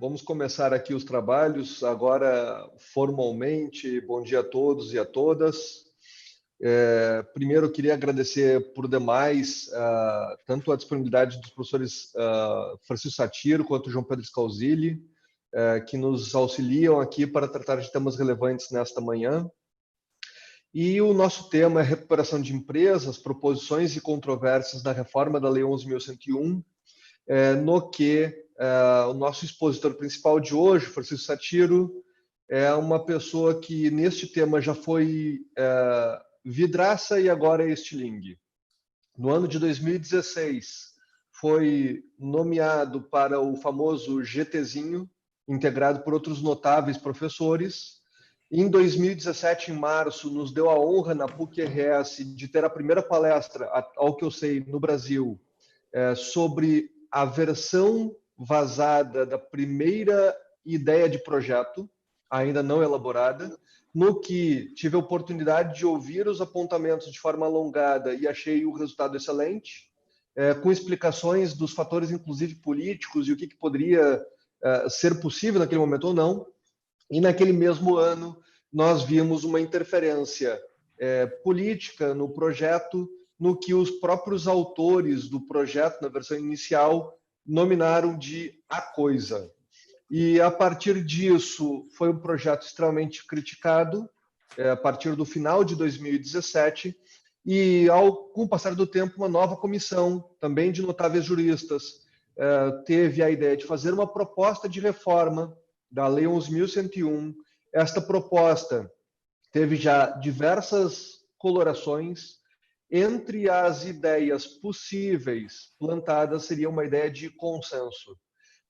Vamos começar aqui os trabalhos, agora formalmente. Bom dia a todos e a todas. Primeiro, eu queria agradecer por demais tanto a disponibilidade dos professores Francisco Satiro quanto João Pedro Scalzilli, que nos auxiliam aqui para tratar de temas relevantes nesta manhã. E o nosso tema é recuperação de empresas, proposições e controvérsias da reforma da Lei 11.101, no que o nosso expositor principal de hoje, Francisco Satiro, é uma pessoa que neste tema já foi vidraça e agora é estilingue. No ano de 2016, foi nomeado para o famoso GTzinho, integrado por outros notáveis professores. Em 2017, em março, nos deu a honra na PUC-RS de ter a primeira palestra, ao que eu sei, no Brasil, sobre a versão vazada da primeira ideia de projeto, ainda não elaborada, no que tive a oportunidade de ouvir os apontamentos de forma alongada e achei o resultado excelente, com explicações dos fatores, inclusive políticos, e o que poderia ser possível naquele momento ou não. E naquele mesmo ano, nós vimos uma interferência política no projeto, no que os próprios autores do projeto, na versão inicial, nominaram de A Coisa. E, a partir disso, foi um projeto extremamente criticado, a partir do final de 2017, e, com o passar do tempo, uma nova comissão, também de notáveis juristas, teve a ideia de fazer uma proposta de reforma da Lei 11.101. Esta proposta teve já diversas colorações. Entre as ideias possíveis plantadas seria uma ideia de consenso.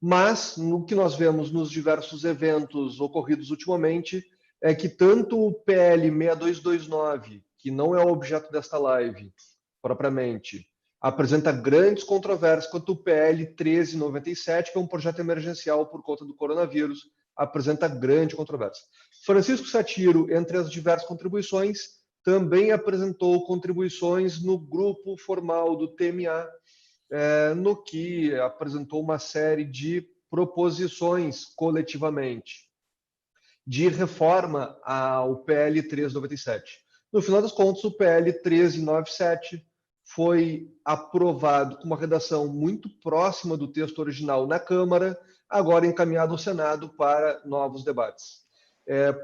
Mas, no que nós vemos nos diversos eventos ocorridos ultimamente, é que tanto o PL 6229, que não é o objeto desta live propriamente, apresenta grandes controvérsias, quanto o PL 1397, que é um projeto emergencial por conta do coronavírus, apresenta grande controvérsia. Francisco Satiro, entre as diversas contribuições, também apresentou contribuições no grupo formal do TMA, no que apresentou uma série de proposições coletivamente de reforma ao PL 1397. No final das contas, o PL 1397 foi aprovado com uma redação muito próxima do texto original na Câmara, agora encaminhado ao Senado para novos debates.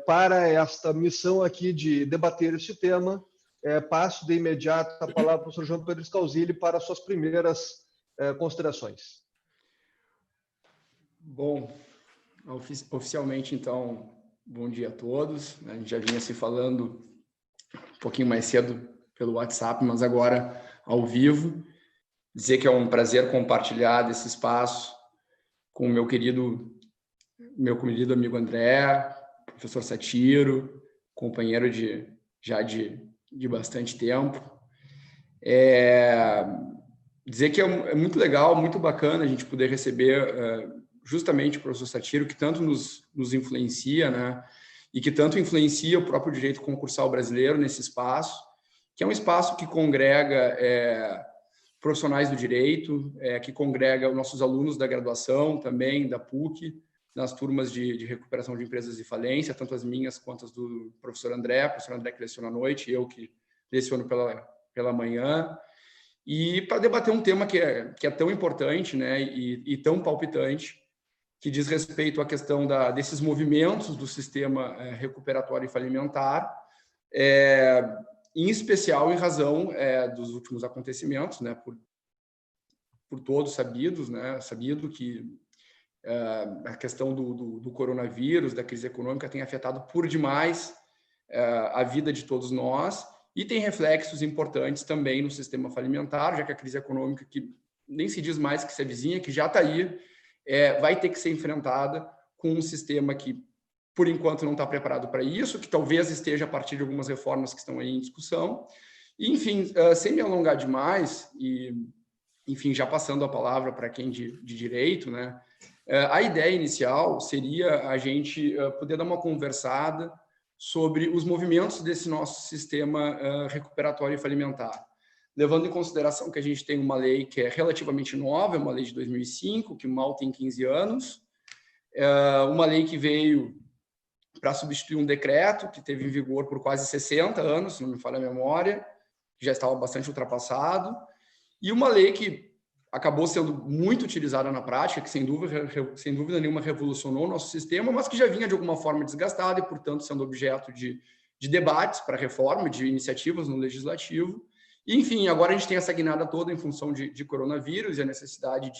Para esta missão aqui de debater este tema, passo de imediato a palavra ao professor João Pedro Scalzilli para suas primeiras considerações. Bom, oficialmente, então, bom dia a todos. A gente já vinha se falando um pouquinho mais cedo pelo WhatsApp, mas agora ao vivo. Dizer que é um prazer compartilhar desse espaço com o meu querido amigo André, professor Satiro, companheiro de bastante tempo. Dizer que é muito legal, muito bacana a gente poder receber justamente o professor Satiro, que tanto nos influencia, né? E que tanto influencia o próprio direito concursal brasileiro nesse espaço, que é um espaço que congrega profissionais do direito, que congrega os nossos alunos da graduação também, da PUC, nas turmas de recuperação de empresas de falência, tanto as minhas quanto as do professor André que leciona à noite, e eu que leciono pela manhã, e para debater um tema que é tão importante, né, e tão palpitante, que diz respeito à questão desses movimentos do sistema recuperatório e falimentar, em especial em razão dos últimos acontecimentos, né, por todos sabidos, né, sabido que a questão do coronavírus, da crise econômica, tem afetado por demais a vida de todos nós, e tem reflexos importantes também no sistema falimentar, já que a crise econômica, que nem se diz mais que se avizinha, que já está aí, vai ter que ser enfrentada com um sistema que, por enquanto, não está preparado para isso, que talvez esteja a partir de algumas reformas que estão aí em discussão. E, enfim, sem me alongar demais, e, enfim, já passando a palavra para quem de direito, né, a ideia inicial seria a gente poder dar uma conversada sobre os movimentos desse nosso sistema recuperatório e falimentar, levando em consideração que a gente tem uma lei que é relativamente nova, é uma lei de 2005, que mal tem 15 anos, uma lei que veio para substituir um decreto que teve em vigor por quase 60 anos, se não me falha a memória, que já estava bastante ultrapassado, e uma lei que acabou sendo muito utilizada na prática, que sem dúvida nenhuma revolucionou o nosso sistema, mas que já vinha de alguma forma desgastada e, portanto, sendo objeto de debates para reforma, de iniciativas no legislativo. E, enfim, agora a gente tem essa guinada toda em função de coronavírus e a necessidade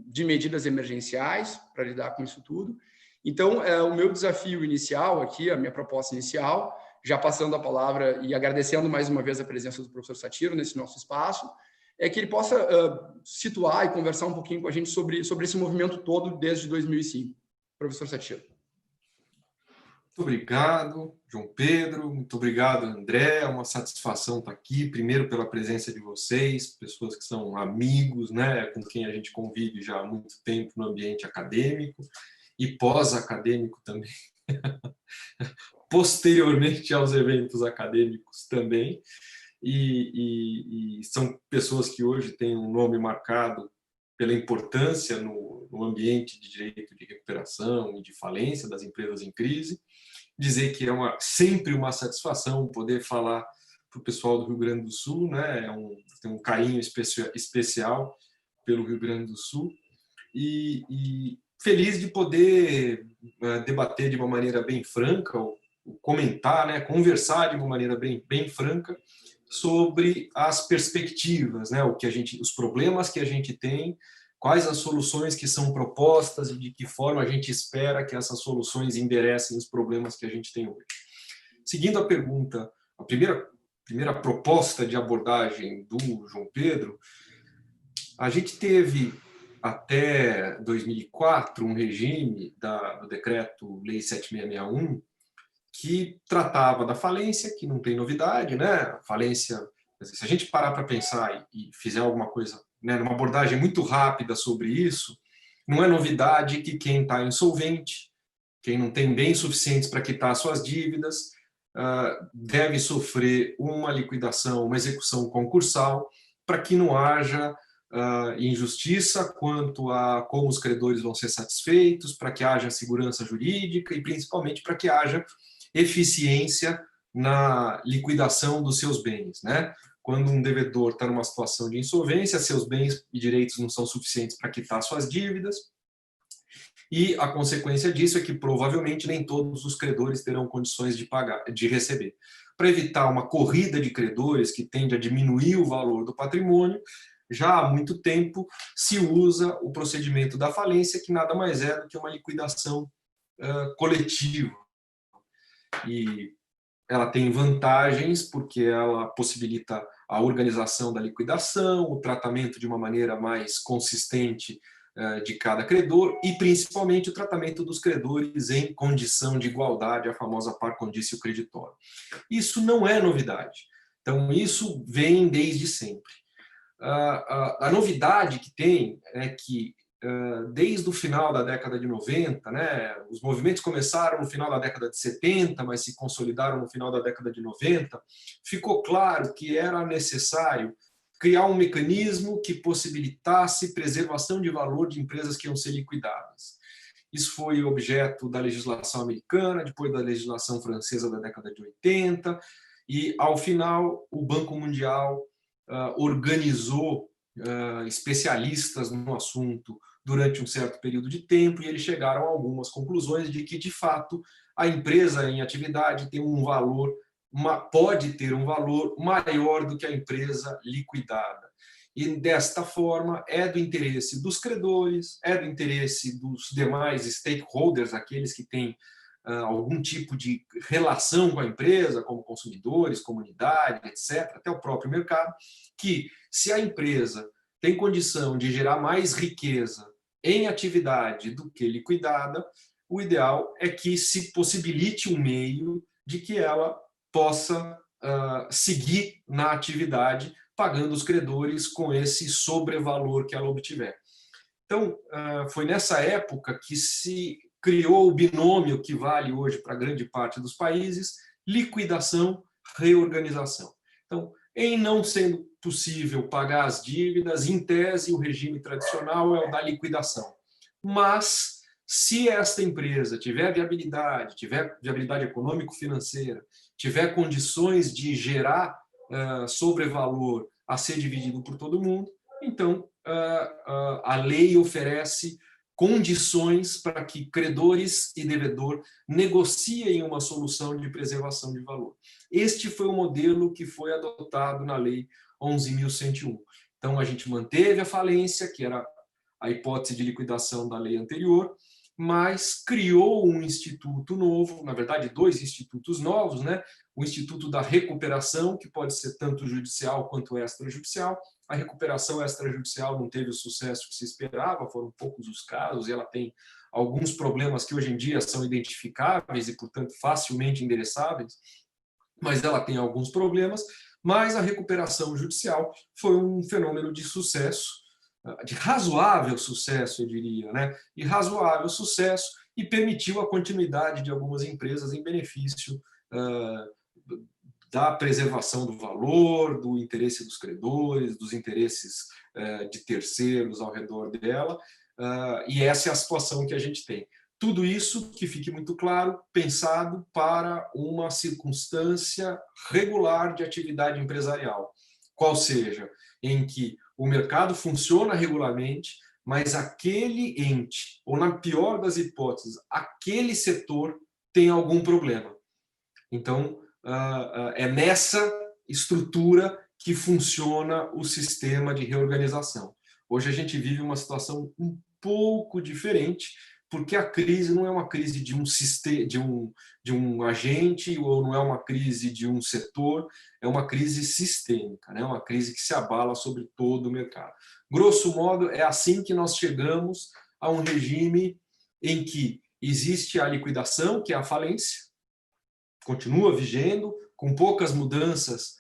de medidas emergenciais para lidar com isso tudo. Então, o meu desafio inicial aqui, a minha proposta inicial, já passando a palavra e agradecendo mais uma vez a presença do professor Satiro nesse nosso espaço, é que ele possa situar e conversar um pouquinho com a gente sobre esse movimento todo desde 2005. Professor Satiro. Muito obrigado, João Pedro. Muito obrigado, André. É uma satisfação estar aqui. Primeiro, pela presença de vocês, pessoas que são amigos, né, com quem a gente convive já há muito tempo no ambiente acadêmico e pós-acadêmico também. Posteriormente aos eventos acadêmicos também. E são pessoas que hoje têm um nome marcado pela importância no ambiente de direito de recuperação e de falência das empresas em crise. Dizer que é sempre uma satisfação poder falar para o pessoal do Rio Grande do Sul, né? Tem um carinho especial pelo Rio Grande do Sul, e feliz de poder debater de uma maneira bem franca, ou comentar, né? Conversar de uma maneira bem franca sobre as perspectivas, né? Os problemas que a gente tem, quais as soluções que são propostas e de que forma a gente espera que essas soluções enderecem os problemas que a gente tem hoje. Seguindo a pergunta, a primeira proposta de abordagem do João Pedro, a gente teve até 2004 um regime do decreto Lei 7661 que tratava da falência, que não tem novidade, né? Falência, se a gente parar para pensar e fizer alguma coisa, né, numa abordagem muito rápida sobre isso, não é novidade que quem está insolvente, quem não tem bens suficientes para quitar suas dívidas, deve sofrer uma liquidação, uma execução concursal, para que não haja injustiça quanto a como os credores vão ser satisfeitos, para que haja segurança jurídica e, principalmente, para que haja eficiência na liquidação dos seus bens, né? Quando um devedor está numa situação de insolvência, seus bens e direitos não são suficientes para quitar suas dívidas, e a consequência disso é que provavelmente nem todos os credores terão condições de receber. Para evitar uma corrida de credores que tende a diminuir o valor do patrimônio, já há muito tempo se usa o procedimento da falência, que nada mais é do que uma liquidação coletiva. E ela tem vantagens porque ela possibilita a organização da liquidação, o tratamento de uma maneira mais consistente de cada credor e, principalmente, o tratamento dos credores em condição de igualdade, a famosa par condicio creditório. Isso não é novidade. Então, isso vem desde sempre. A novidade que tem é que, desde o final da década de 90, né, os movimentos começaram no final da década de 70, mas se consolidaram no final da década de 90, ficou claro que era necessário criar um mecanismo que possibilitasse preservação de valor de empresas que iam ser liquidadas. Isso foi objeto da legislação americana, depois da legislação francesa da década de 80, e, ao final, o Banco Mundial organizou especialistas no assunto durante um certo período de tempo, e eles chegaram a algumas conclusões de que, de fato, a empresa em atividade tem um valor, pode ter um valor maior do que a empresa liquidada. E, desta forma, é do interesse dos credores, é do interesse dos demais stakeholders, aqueles que têm algum tipo de relação com a empresa, como consumidores, comunidade, etc., até o próprio mercado, que, se a empresa tem condição de gerar mais riqueza em atividade do que liquidada, o ideal é que se possibilite um meio de que ela possa seguir na atividade, pagando os credores com esse sobrevalor que ela obtiver. Então, foi nessa época que se criou o binômio que vale hoje para grande parte dos países, liquidação, reorganização. Então, em não sendo possível pagar as dívidas, em tese, o regime tradicional é o da liquidação. mas se esta empresa tiver viabilidade econômico-financeira, tiver condições de gerar sobrevalor a ser dividido por todo mundo, então a lei oferece condições para que credores e devedor negociem uma solução de preservação de valor. Este foi o modelo que foi adotado na Lei 11.101. Então, a gente manteve a falência, que era a hipótese de liquidação da lei anterior, mas criou um instituto novo, na verdade, 2 institutos novos, né? O Instituto da Recuperação, que pode ser tanto judicial quanto extrajudicial. A recuperação extrajudicial não teve o sucesso que se esperava, foram poucos os casos, e ela tem alguns problemas que hoje em dia são identificáveis e, portanto, facilmente endereçáveis, mas ela tem alguns problemas. Mas a recuperação judicial foi um fenômeno de sucesso, de razoável sucesso, eu diria, né? E razoável sucesso, e permitiu a continuidade de algumas empresas em benefício da preservação do valor, do interesse dos credores, dos interesses de terceiros ao redor dela, e essa é a situação que a gente tem. Tudo isso, que fique muito claro, pensado para uma circunstância regular de atividade empresarial, qual seja, em que o mercado funciona regularmente, mas aquele ente, ou na pior das hipóteses, aquele setor tem algum problema. Então, é nessa estrutura que funciona o sistema de reorganização. Hoje a gente vive uma situação um pouco diferente, porque a crise não é uma crise de um sistema, de um agente, ou não é uma crise de um setor, é uma crise sistêmica, né? Uma crise que se abala sobre todo o mercado. Grosso modo, é assim que nós chegamos a um regime em que existe a liquidação, que é a falência, continua vigendo, com poucas mudanças,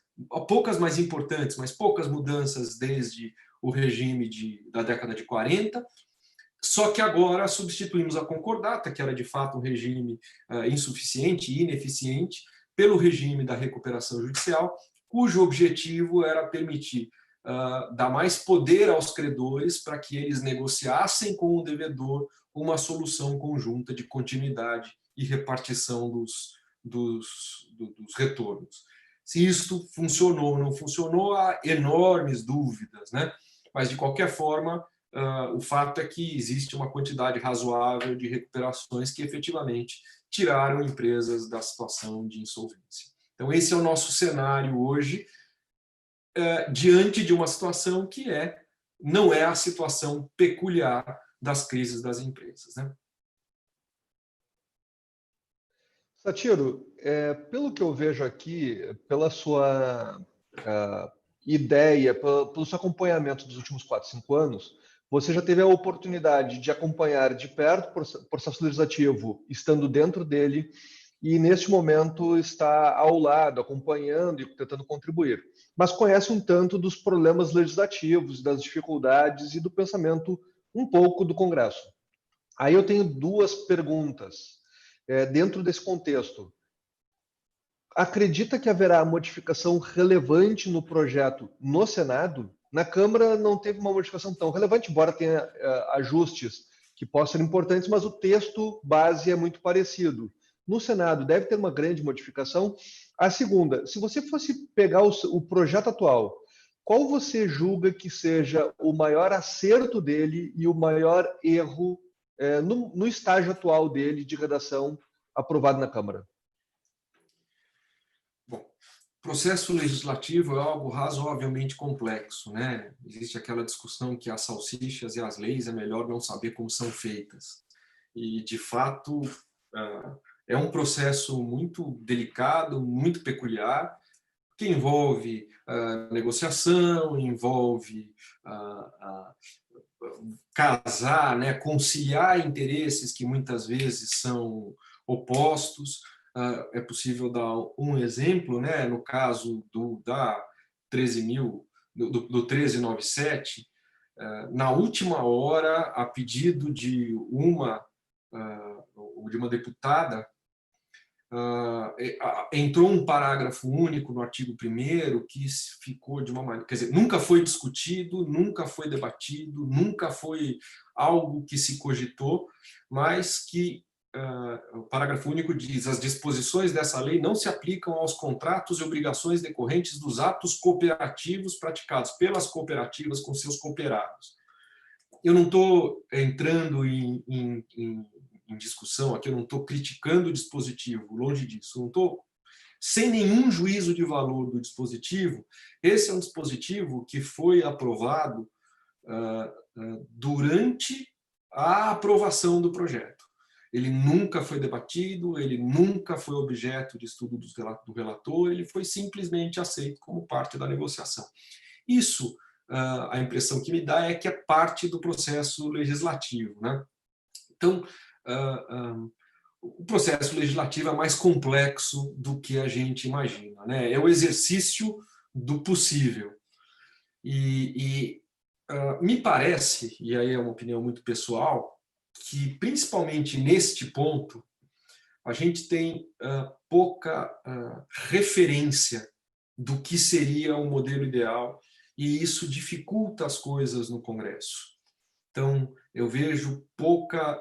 poucas mais importantes, mas poucas mudanças desde o regime da década de 40, só que agora substituímos a concordata, que era de fato um regime insuficiente e ineficiente, pelo regime da recuperação judicial, cujo objetivo era permitir dar mais poder aos credores para que eles negociassem com o devedor uma solução conjunta de continuidade e repartição dos retornos. Se isto funcionou ou não funcionou, há enormes dúvidas, né? Mas, de qualquer forma, o fato é que existe uma quantidade razoável de recuperações que efetivamente tiraram empresas da situação de insolvência. Então, esse é o nosso cenário hoje, diante de uma situação que não é a situação peculiar das crises das empresas, né? Satiro, pelo que eu vejo aqui, pela sua ideia, pelo seu acompanhamento dos últimos 4, 5 anos, você já teve a oportunidade de acompanhar de perto o processo legislativo, estando dentro dele, e neste momento está ao lado, acompanhando e tentando contribuir. Mas conhece um tanto dos problemas legislativos, das dificuldades e do pensamento um pouco do Congresso. Aí eu tenho 2 perguntas dentro desse contexto. Acredita que haverá modificação relevante no projeto no Senado? Na Câmara não teve uma modificação tão relevante, embora tenha ajustes que possam ser importantes, mas o texto base é muito parecido. No Senado deve ter uma grande modificação. A segunda, se você fosse pegar o projeto atual, qual você julga que seja o maior acerto dele e o maior erro no estágio atual dele de redação aprovado na Câmara? Bom, processo legislativo é algo razoavelmente complexo, né? Existe aquela discussão que as salsichas e as leis é melhor não saber como são feitas. E, de fato, é um processo muito delicado, muito peculiar, que envolve negociação, envolve casar, né, conciliar interesses que muitas vezes são opostos. É possível dar um exemplo, né, no caso do 1397, na última hora, a pedido de uma deputada, entrou um parágrafo único no artigo 1º que ficou de uma maneira, quer dizer, nunca foi discutido, nunca foi debatido, nunca foi algo que se cogitou, mas que o parágrafo único diz: as disposições dessa lei não se aplicam aos contratos e obrigações decorrentes dos atos cooperativos praticados pelas cooperativas com seus cooperados. Eu não estou entrando em discussão aqui, eu não estou criticando o dispositivo, longe disso, não estou sem nenhum juízo de valor do dispositivo. Esse é um dispositivo que foi aprovado durante a aprovação do projeto. Ele nunca foi debatido, ele nunca foi objeto de estudo do relator, ele foi simplesmente aceito como parte da negociação. Isso, a impressão que me dá é que é parte do processo legislativo, né? Então, o processo legislativo é mais complexo do que a gente imagina, né? É o exercício do possível. Me parece, e aí é uma opinião muito pessoal, que principalmente neste ponto a gente tem pouca referência do que seria um modelo ideal, e isso dificulta as coisas no Congresso. Então, eu vejo pouca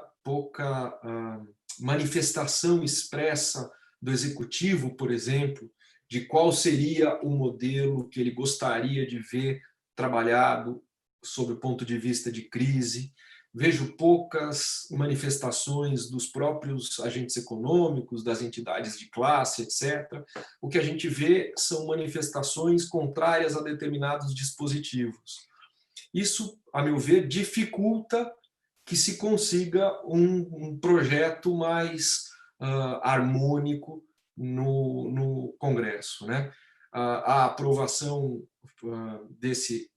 manifestação expressa do Executivo, por exemplo, de qual seria o modelo que ele gostaria de ver trabalhado sob o ponto de vista de crise. Vejo poucas manifestações dos próprios agentes econômicos, das entidades de classe, etc. O que a gente vê são manifestações contrárias a determinados dispositivos. Isso, a meu ver, dificulta que se consiga um projeto mais harmônico no Congresso, né? A aprovação desse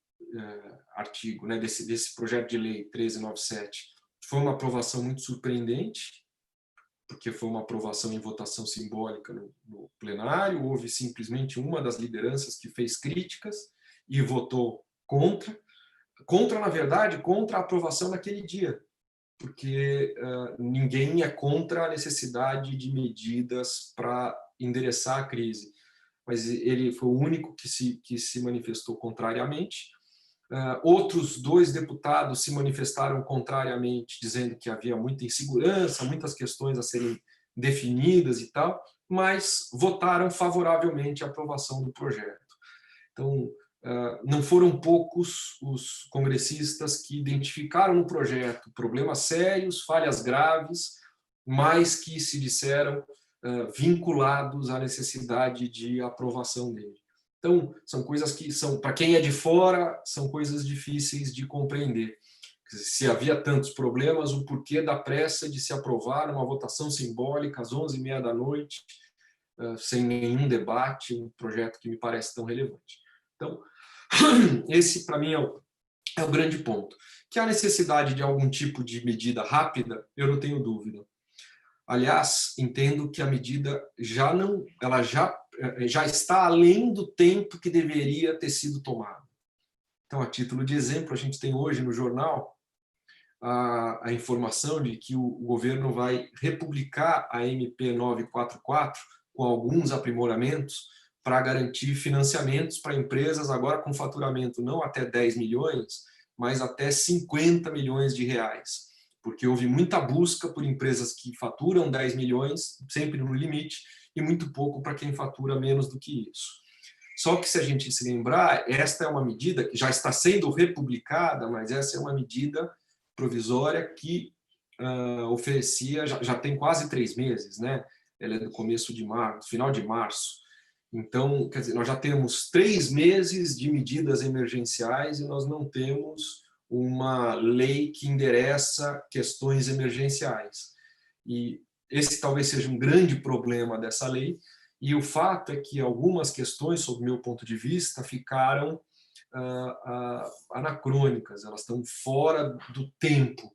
artigo, né, desse projeto de lei 1397, foi uma aprovação muito surpreendente, porque foi uma aprovação em votação simbólica no plenário. Houve simplesmente uma das lideranças que fez críticas e votou contra, na verdade, contra a aprovação naquele dia, porque ninguém é contra a necessidade de medidas para endereçar a crise, mas ele foi o único que se manifestou contrariamente. Outros 2 deputados se manifestaram contrariamente, dizendo que havia muita insegurança, muitas questões a serem definidas e tal, mas votaram favoravelmente à aprovação do projeto. Então, não foram poucos os congressistas que identificaram no projeto problemas sérios, falhas graves, mas que se disseram vinculados à necessidade de aprovação dele. Então, são coisas que são, para quem é de fora, são coisas difíceis de compreender. Se havia tantos problemas, o porquê da pressa de se aprovar uma votação simbólica às 11h30 da noite, sem nenhum debate, um projeto que me parece tão relevante. Então, esse, para mim, é o grande ponto. Que a necessidade de algum tipo de medida rápida, eu não tenho dúvida. Aliás, entendo que a medida já está além do tempo que deveria ter sido tomado. Então, a título de exemplo, a gente tem hoje no jornal a informação de que o governo vai republicar a MP 944 com alguns aprimoramentos para garantir financiamentos para empresas agora com faturamento não até 10 milhões, mas até 50 milhões de reais. Porque houve muita busca por empresas que faturam 10 milhões, sempre no limite, e muito pouco para quem fatura menos do que isso. Só que, se a gente se lembrar, esta é uma medida que já está sendo republicada, mas essa é uma medida provisória que oferecia, já tem quase 3 meses, né? Ela é do começo de março, final de março. Então, quer dizer, nós já temos 3 meses de medidas emergenciais e nós não temos uma lei que endereça questões emergenciais. E esse talvez seja um grande problema dessa lei, e o fato é que algumas questões, sob o meu ponto de vista, ficaram anacrônicas, elas estão fora do tempo.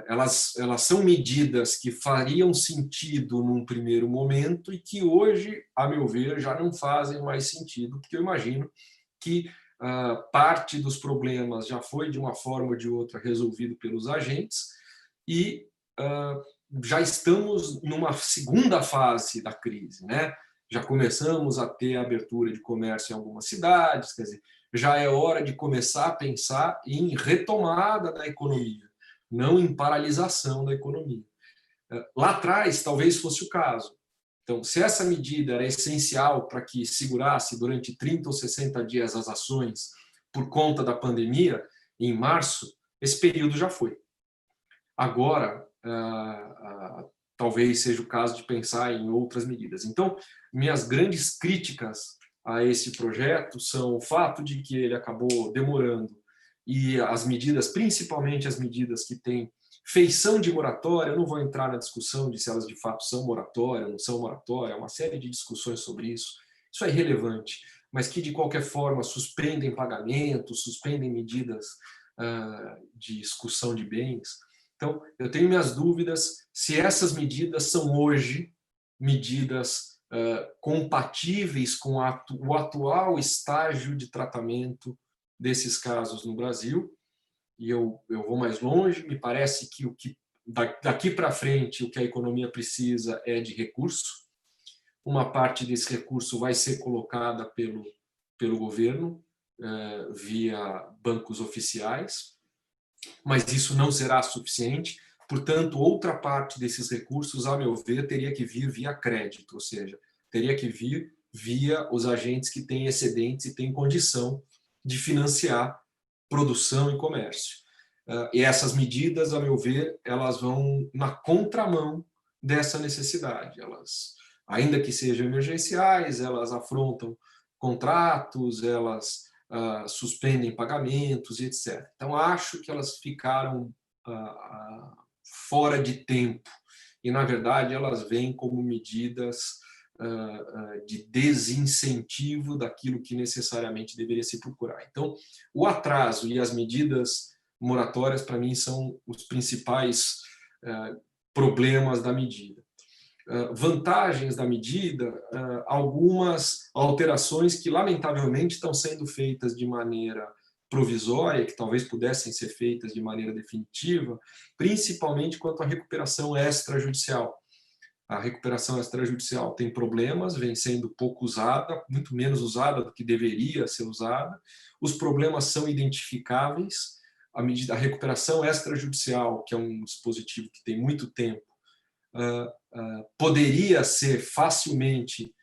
Elas são medidas que fariam sentido num primeiro momento e que hoje, a meu ver, já não fazem mais sentido, porque eu imagino que parte dos problemas já foi, de uma forma ou de outra, resolvido pelos agentes, e já estamos numa segunda fase da crise, né? Já começamos a ter abertura de comércio em algumas cidades, quer dizer, já é hora de começar a pensar em retomada da economia, não em paralisação da economia. Lá atrás, talvez fosse o caso. Então, se essa medida era essencial para que segurasse durante 30 ou 60 dias as ações por conta da pandemia, em março, esse período já foi. Agora, talvez seja o caso de pensar em outras medidas. Então, minhas grandes críticas a esse projeto são o fato de que ele acabou demorando e as medidas, principalmente as medidas que têm feição de moratória, eu não vou entrar na discussão de se elas de fato são moratória, não são moratória, é uma série de discussões sobre isso é irrelevante, mas que de qualquer forma suspendem pagamentos, suspendem medidas de excursão de bens. Então, eu tenho minhas dúvidas se essas medidas são hoje medidas compatíveis com o atual estágio de tratamento desses casos no Brasil. E eu vou mais longe, me parece que daqui para frente o que a economia precisa é de recurso. Uma parte desse recurso vai ser colocada pelo governo via bancos oficiais, mas isso não será suficiente. Portanto, outra parte desses recursos, a meu ver, teria que vir via crédito, ou seja, teria que vir via os agentes que têm excedentes e têm condição de financiar produção e comércio. E essas medidas, a meu ver, elas vão na contramão dessa necessidade. Elas, ainda que sejam emergenciais, elas afrontam contratos, elas suspendem pagamentos, etc. Então, acho que elas ficaram fora de tempo e, na verdade, elas vêm como medidas de desincentivo daquilo que necessariamente deveria se procurar. Então, o atraso e as medidas moratórias, para mim, são os principais problemas da medida. Vantagens da medida, algumas alterações que, lamentavelmente, estão sendo feitas de maneira provisória, que talvez pudessem ser feitas de maneira definitiva, principalmente quanto à recuperação extrajudicial. A recuperação extrajudicial tem problemas, vem sendo pouco usada, muito menos usada do que deveria ser usada. Os problemas são identificáveis. A recuperação extrajudicial, que é um dispositivo que tem muito tempo, poderia ser facilmente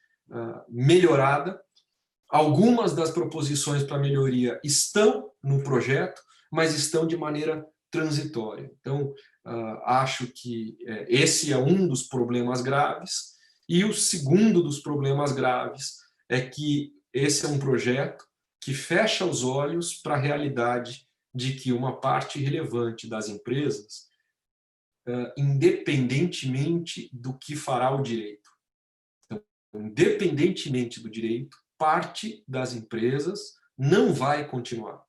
melhorada. Algumas das proposições para melhoria estão no projeto, mas estão de maneira transitória. Então, acho que esse é um dos problemas graves. E o segundo dos problemas graves é que esse é um projeto que fecha os olhos para a realidade de que uma parte relevante das empresas, independentemente do que fará o direito, então, independentemente do direito, parte das empresas não vai continuar,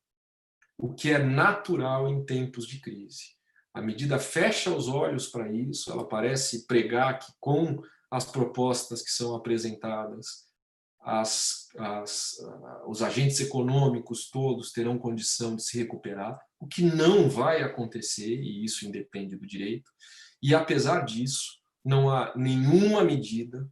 o que é natural em tempos de crise. A medida fecha os olhos para isso, ela parece pregar que com as propostas que são apresentadas, os agentes econômicos todos terão condição de se recuperar, o que não vai acontecer, e isso independe do direito. E, apesar disso, não há nenhuma medida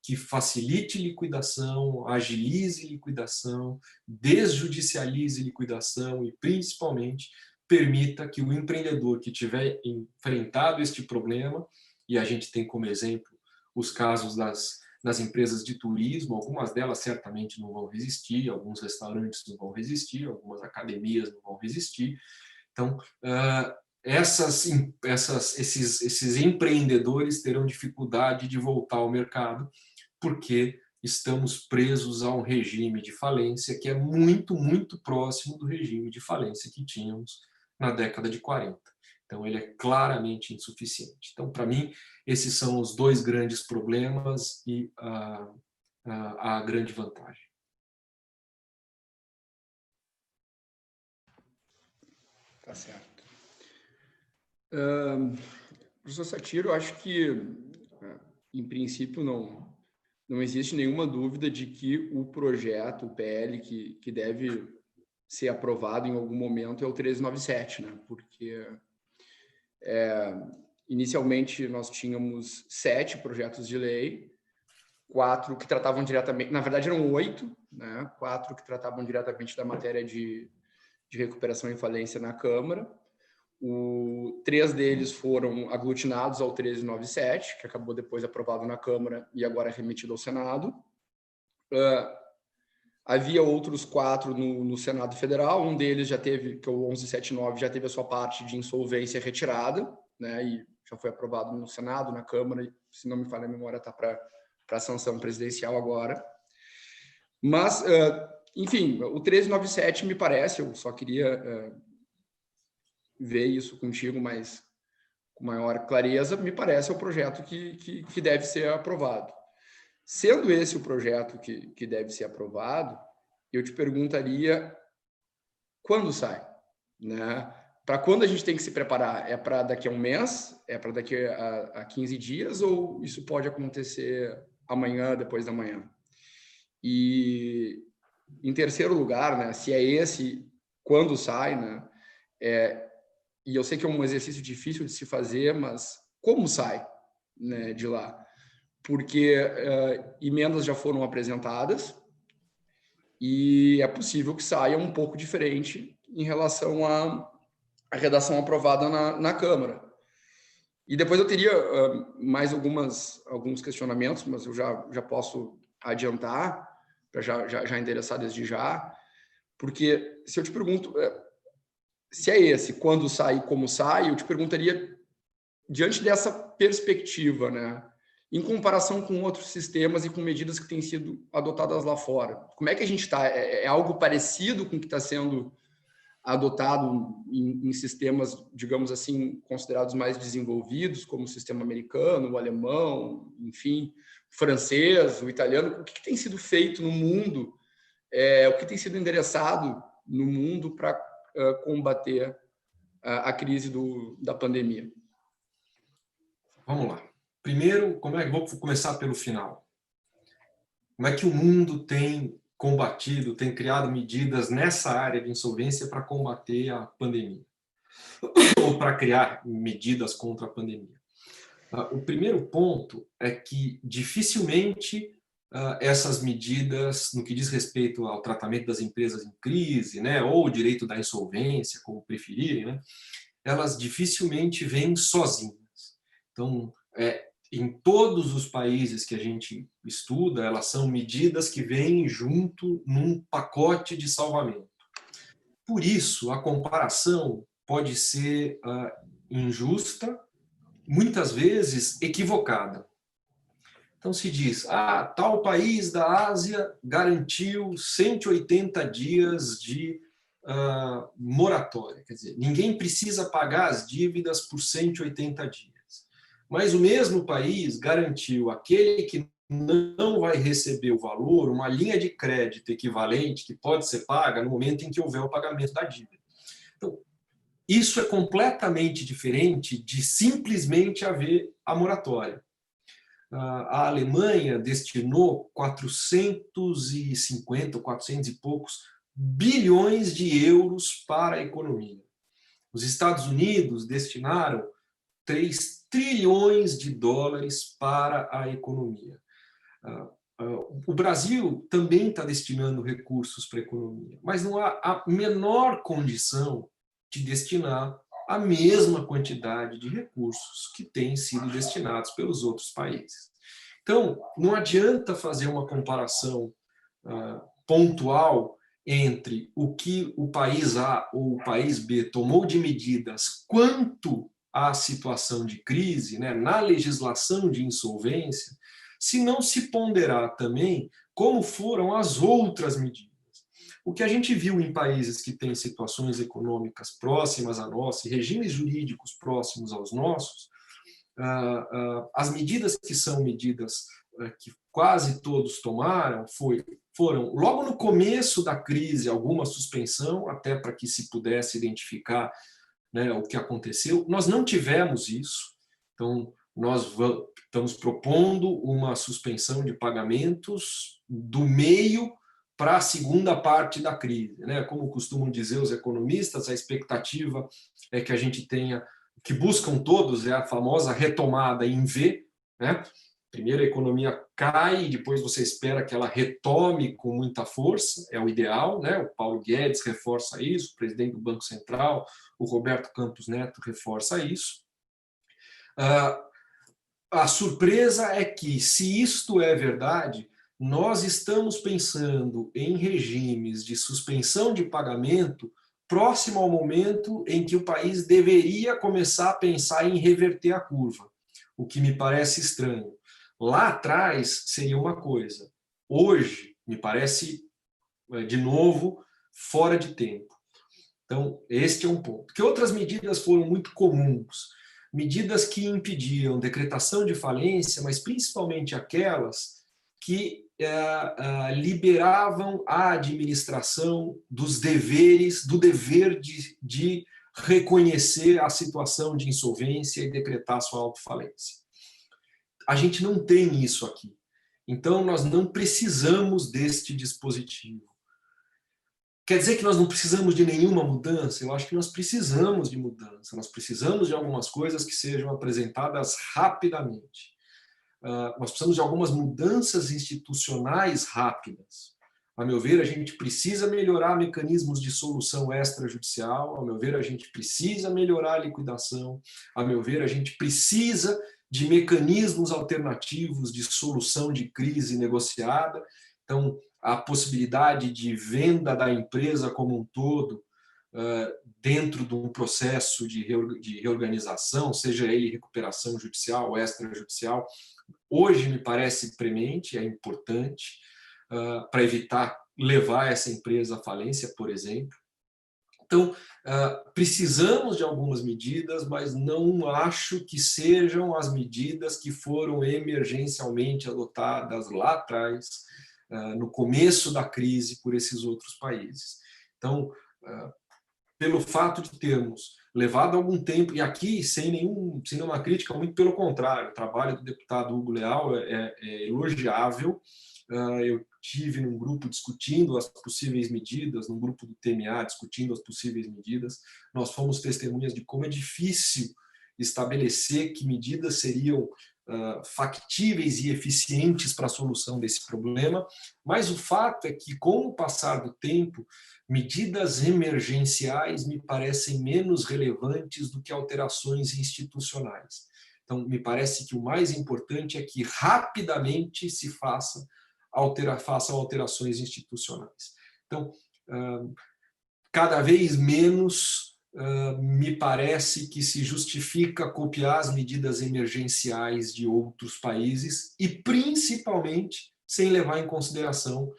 que facilite liquidação, agilize liquidação, desjudicialize liquidação e, principalmente, permita que o empreendedor que tiver enfrentado este problema, e a gente tem como exemplo os casos das empresas de turismo, algumas delas certamente não vão resistir, alguns restaurantes não vão resistir, algumas academias não vão resistir. Então, esses empreendedores terão dificuldade de voltar ao mercado, porque estamos presos a um regime de falência que é muito, muito próximo do regime de falência que tínhamos na década de 40. Então, ele é claramente insuficiente. Então, para mim, esses são os dois grandes problemas e a grande vantagem. Tá certo. Professor Satiro, eu acho que, em princípio, não existe nenhuma dúvida de que o projeto, o PL, que deve ser aprovado em algum momento é o 1397, né? Porque inicialmente nós tínhamos 7 projetos de lei, 4 que tratavam diretamente, na verdade eram 8, né? 4 que tratavam diretamente da matéria de recuperação e falência na Câmara. 3 deles foram aglutinados ao 1397, que acabou depois aprovado na Câmara e agora é remetido ao Senado. Havia outros 4 no Senado Federal, um deles já teve, que é o 1179, já teve a sua parte de insolvência retirada, né, e já foi aprovado no Senado, na Câmara, e, se não me falha a memória, está para sanção presidencial agora. Mas, enfim, o 1397 me parece, eu só queria ver isso contigo, mas com maior clareza, me parece o projeto que deve ser aprovado. Sendo esse o projeto que deve ser aprovado, eu te perguntaria quando sai, né? Para quando a gente tem que se preparar? É para daqui a um mês? É para daqui a 15 dias? Ou isso pode acontecer amanhã, depois da manhã? E, em terceiro lugar, né, se é esse, quando sai, né? E eu sei que é um exercício difícil de se fazer, mas como sai, né, de lá? Porque emendas já foram apresentadas e é possível que saia um pouco diferente em relação à redação aprovada na Câmara. E depois eu teria mais alguns questionamentos, mas eu já posso adiantar, para já endereçar desde já, porque se eu te pergunto se é esse, quando sai e como sai, eu te perguntaria, diante dessa perspectiva, né, em comparação com outros sistemas e com medidas que têm sido adotadas lá fora. Como é que a gente está? É algo parecido com o que está sendo adotado em sistemas, digamos assim, considerados mais desenvolvidos, como o sistema americano, o alemão, enfim, o francês, o italiano? O que tem sido feito no mundo? O que tem sido endereçado no mundo para combater a crise da pandemia? Vamos lá. Primeiro, vou começar pelo final. Como é que o mundo tem combatido, tem criado medidas nessa área de insolvência para combater a pandemia? Ou para criar medidas contra a pandemia? O primeiro ponto é que dificilmente essas medidas, no que diz respeito ao tratamento das empresas em crise, né, ou o direito da insolvência, como preferirem, né, elas dificilmente vêm sozinhas. Então, em todos os países que a gente estuda, elas são medidas que vêm junto num pacote de salvamento. Por isso, a comparação pode ser injusta, muitas vezes equivocada. Então se diz, tal país da Ásia garantiu 180 dias de moratória. Quer dizer, ninguém precisa pagar as dívidas por 180 dias. Mas o mesmo país garantiu aquele que não vai receber o valor, uma linha de crédito equivalente que pode ser paga no momento em que houver o pagamento da dívida. Então, isso é completamente diferente de simplesmente haver a moratória. A Alemanha destinou 450, 400 e poucos bilhões de euros para a economia. Os Estados Unidos destinaram 3 trilhões de dólares para a economia. O Brasil também está destinando recursos para a economia, mas não há a menor condição de destinar a mesma quantidade de recursos que têm sido destinados pelos outros países. Então, não adianta fazer uma comparação pontual entre o que o país A ou o país B tomou de medidas quanto à situação de crise, né, na legislação de insolvência, se não se ponderar também como foram as outras medidas. O que a gente viu em países que têm situações econômicas próximas à nossa e regimes jurídicos próximos aos nossos, as medidas que são medidas que quase todos tomaram foram, logo no começo da crise, alguma suspensão, até para que se pudesse identificar, né, o que aconteceu. Nós não tivemos isso, então nós estamos propondo uma suspensão de pagamentos do meio para a segunda parte da crise, né? Como costumam dizer os economistas, a expectativa é que a gente tenha que buscam todos é a famosa retomada em V, né? Primeiro a economia cai e depois você espera que ela retome com muita força, é o ideal, né? O Paulo Guedes reforça isso, o presidente do Banco Central, o Roberto Campos Neto reforça isso. A surpresa é que, se isto é verdade, nós estamos pensando em regimes de suspensão de pagamento próximo ao momento em que o país deveria começar a pensar em reverter a curva, o que me parece estranho. Lá atrás seria uma coisa, hoje me parece, de novo, fora de tempo. Então, este é um ponto. Que outras medidas foram muito comuns? Medidas que impediam decretação de falência, mas principalmente aquelas que liberavam a administração dos deveres, do dever de reconhecer a situação de insolvência e decretar sua autofalência. A gente não tem isso aqui. Então, nós não precisamos deste dispositivo. Quer dizer que nós não precisamos de nenhuma mudança? Eu acho que nós precisamos de mudança. Nós precisamos de algumas coisas que sejam apresentadas rapidamente. Nós precisamos de algumas mudanças institucionais rápidas. A meu ver, a gente precisa melhorar mecanismos de solução extrajudicial. A meu ver, a gente precisa melhorar a liquidação. A meu ver, a gente precisa de mecanismos alternativos de solução de crise negociada. Então, a possibilidade de venda da empresa como um todo dentro de um processo de reorganização, seja ele recuperação judicial ou extrajudicial, hoje me parece premente, é importante, para evitar levar essa empresa à falência, por exemplo. Então, precisamos de algumas medidas, mas não acho que sejam as medidas que foram emergencialmente adotadas lá atrás, no começo da crise, por esses outros países. Então, pelo fato de termos levado algum tempo, e aqui sem nenhuma crítica, muito pelo contrário, o trabalho do deputado Hugo Leal é elogiável. Eu tive num grupo discutindo as possíveis medidas, num grupo do TMA discutindo as possíveis medidas. Nós fomos testemunhas de como é difícil estabelecer que medidas seriam factíveis e eficientes para a solução desse problema, mas o fato é que, com o passar do tempo, medidas emergenciais me parecem menos relevantes do que alterações institucionais. Então, me parece que o mais importante é que rapidamente se façam alterações institucionais. Então, cada vez menos me parece que se justifica copiar as medidas emergenciais de outros países e, principalmente, sem levar em consideração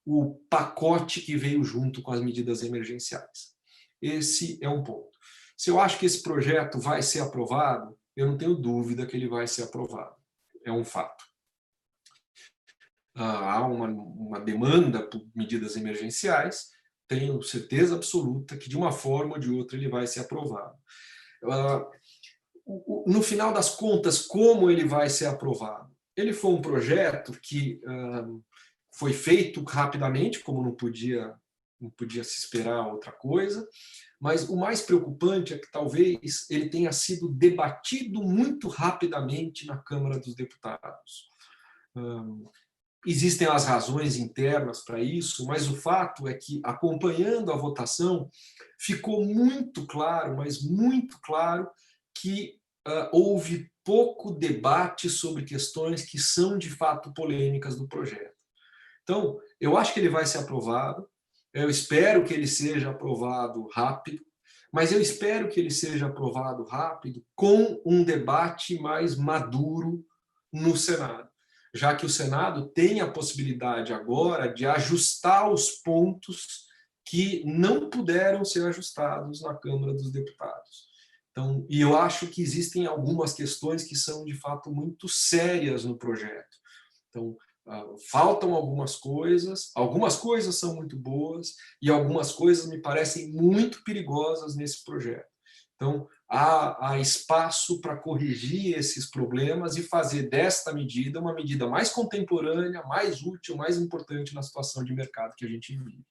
o pacote que veio junto com as medidas emergenciais. Esse é um ponto. Se eu acho que esse projeto vai ser aprovado, eu não tenho dúvida que ele vai ser aprovado. É um fato. Há uma demanda por medidas emergenciais, tenho certeza absoluta que, de uma forma ou de outra, ele vai ser aprovado. No final das contas, como ele vai ser aprovado? Ele foi um projeto que foi feito rapidamente, como não podia se esperar outra coisa, mas o mais preocupante é que talvez ele tenha sido debatido muito rapidamente na Câmara dos Deputados. Existem as razões internas para isso, mas o fato é que, acompanhando a votação, ficou muito claro, mas muito claro, que houve pouco debate sobre questões que são, de fato, polêmicas do projeto. Então, eu acho que ele vai ser aprovado, eu espero que ele seja aprovado rápido, mas eu espero que ele seja aprovado rápido com um debate mais maduro no Senado, já que o Senado tem a possibilidade agora de ajustar os pontos que não puderam ser ajustados na Câmara dos Deputados. Então, e eu acho que existem algumas questões que são, de fato, muito sérias no projeto. Então, faltam algumas coisas são muito boas e algumas coisas me parecem muito perigosas nesse projeto. Então, há espaço para corrigir esses problemas e fazer desta medida uma medida mais contemporânea, mais útil, mais importante na situação de mercado que a gente vive.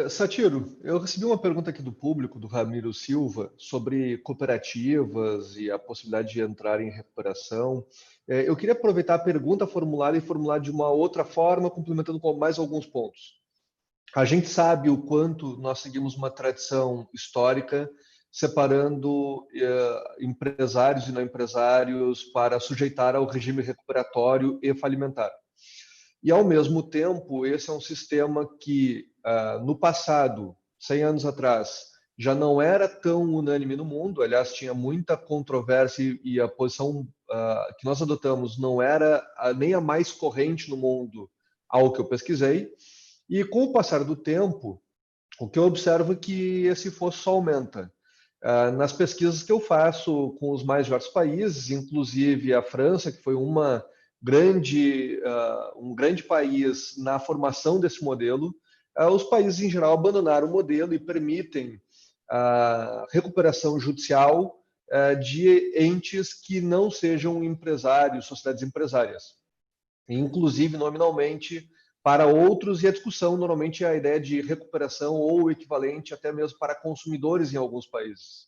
Satiro, eu recebi uma pergunta aqui do público, do Ramiro Silva, sobre cooperativas e a possibilidade de entrar em recuperação. Eu queria aproveitar a pergunta formulada e formular de uma outra forma, complementando com mais alguns pontos. A gente sabe o quanto nós seguimos uma tradição histórica, separando empresários e não empresários para sujeitar ao regime recuperatório e falimentar. E, ao mesmo tempo, esse é um sistema que, no passado, 100 anos atrás, já não era tão unânime no mundo. Aliás, tinha muita controvérsia e a posição que nós adotamos não era nem a mais corrente no mundo, ao que eu pesquisei. E, com o passar do tempo, o que eu observo é que esse esforço só aumenta. Nas pesquisas que eu faço com os mais diversos países, inclusive a França, que foi um grande país na formação desse modelo, os países em geral abandonaram o modelo e permitem a recuperação judicial de entes que não sejam empresários, sociedades empresárias, inclusive nominalmente para outros, e a discussão normalmente é a ideia de recuperação ou equivalente até mesmo para consumidores em alguns países.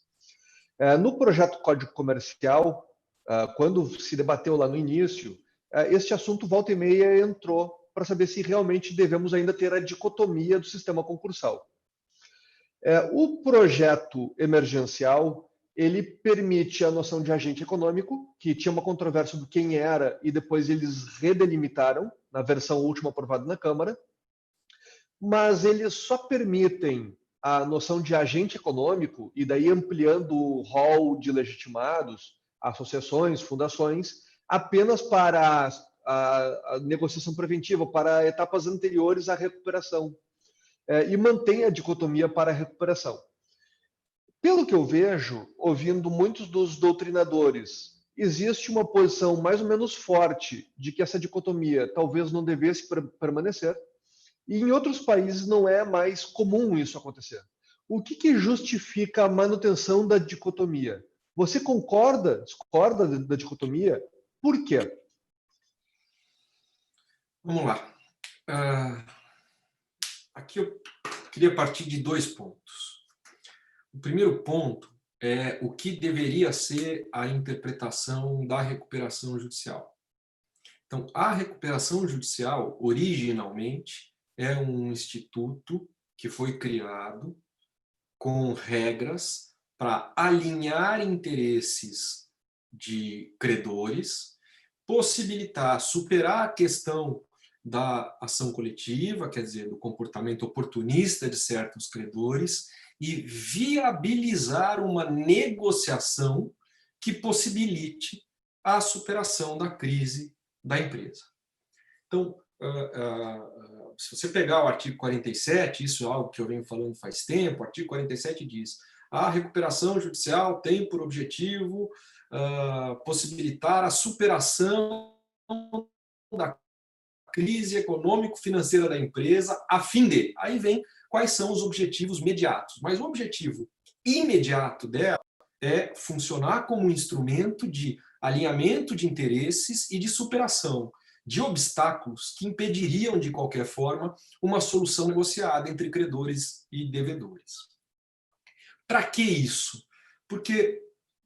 No projeto Código Comercial, quando se debateu lá no início, este assunto volta e meia entrou para saber se realmente devemos ainda ter a dicotomia do sistema concursal. O projeto emergencial, ele permite a noção de agente econômico, que tinha uma controvérsia do quem era, e depois eles redelimitaram na versão última aprovada na Câmara, mas eles só permitem a noção de agente econômico, e daí ampliando o rol de legitimados, associações, fundações, apenas para a negociação preventiva, para etapas anteriores à recuperação, e mantém a dicotomia para a recuperação. Pelo que eu vejo, ouvindo muitos dos doutrinadores, existe uma posição mais ou menos forte de que essa dicotomia talvez não devesse permanecer, e em outros países não é mais comum isso acontecer. O que justifica a manutenção da dicotomia? Você discorda da dicotomia? Por quê? Vamos lá. Aqui eu queria partir de 2 pontos. O primeiro ponto é o que deveria ser a interpretação da recuperação judicial. Então, a recuperação judicial, originalmente, é um instituto que foi criado com regras para alinhar interesses de credores, possibilitar, superar a questão da ação coletiva, quer dizer, do comportamento oportunista de certos credores, e viabilizar uma negociação que possibilite a superação da crise da empresa. Então, se você pegar o artigo 47, isso é algo que eu venho falando faz tempo, o artigo 47 diz: a recuperação judicial tem por objetivo possibilitar a superação da crise econômico-financeira da empresa, a fim de... Aí vem quais são os objetivos imediatos. Mas o objetivo imediato dela é funcionar como um instrumento de alinhamento de interesses e de superação de obstáculos que impediriam, de qualquer forma, uma solução negociada entre credores e devedores. Para que isso? Porque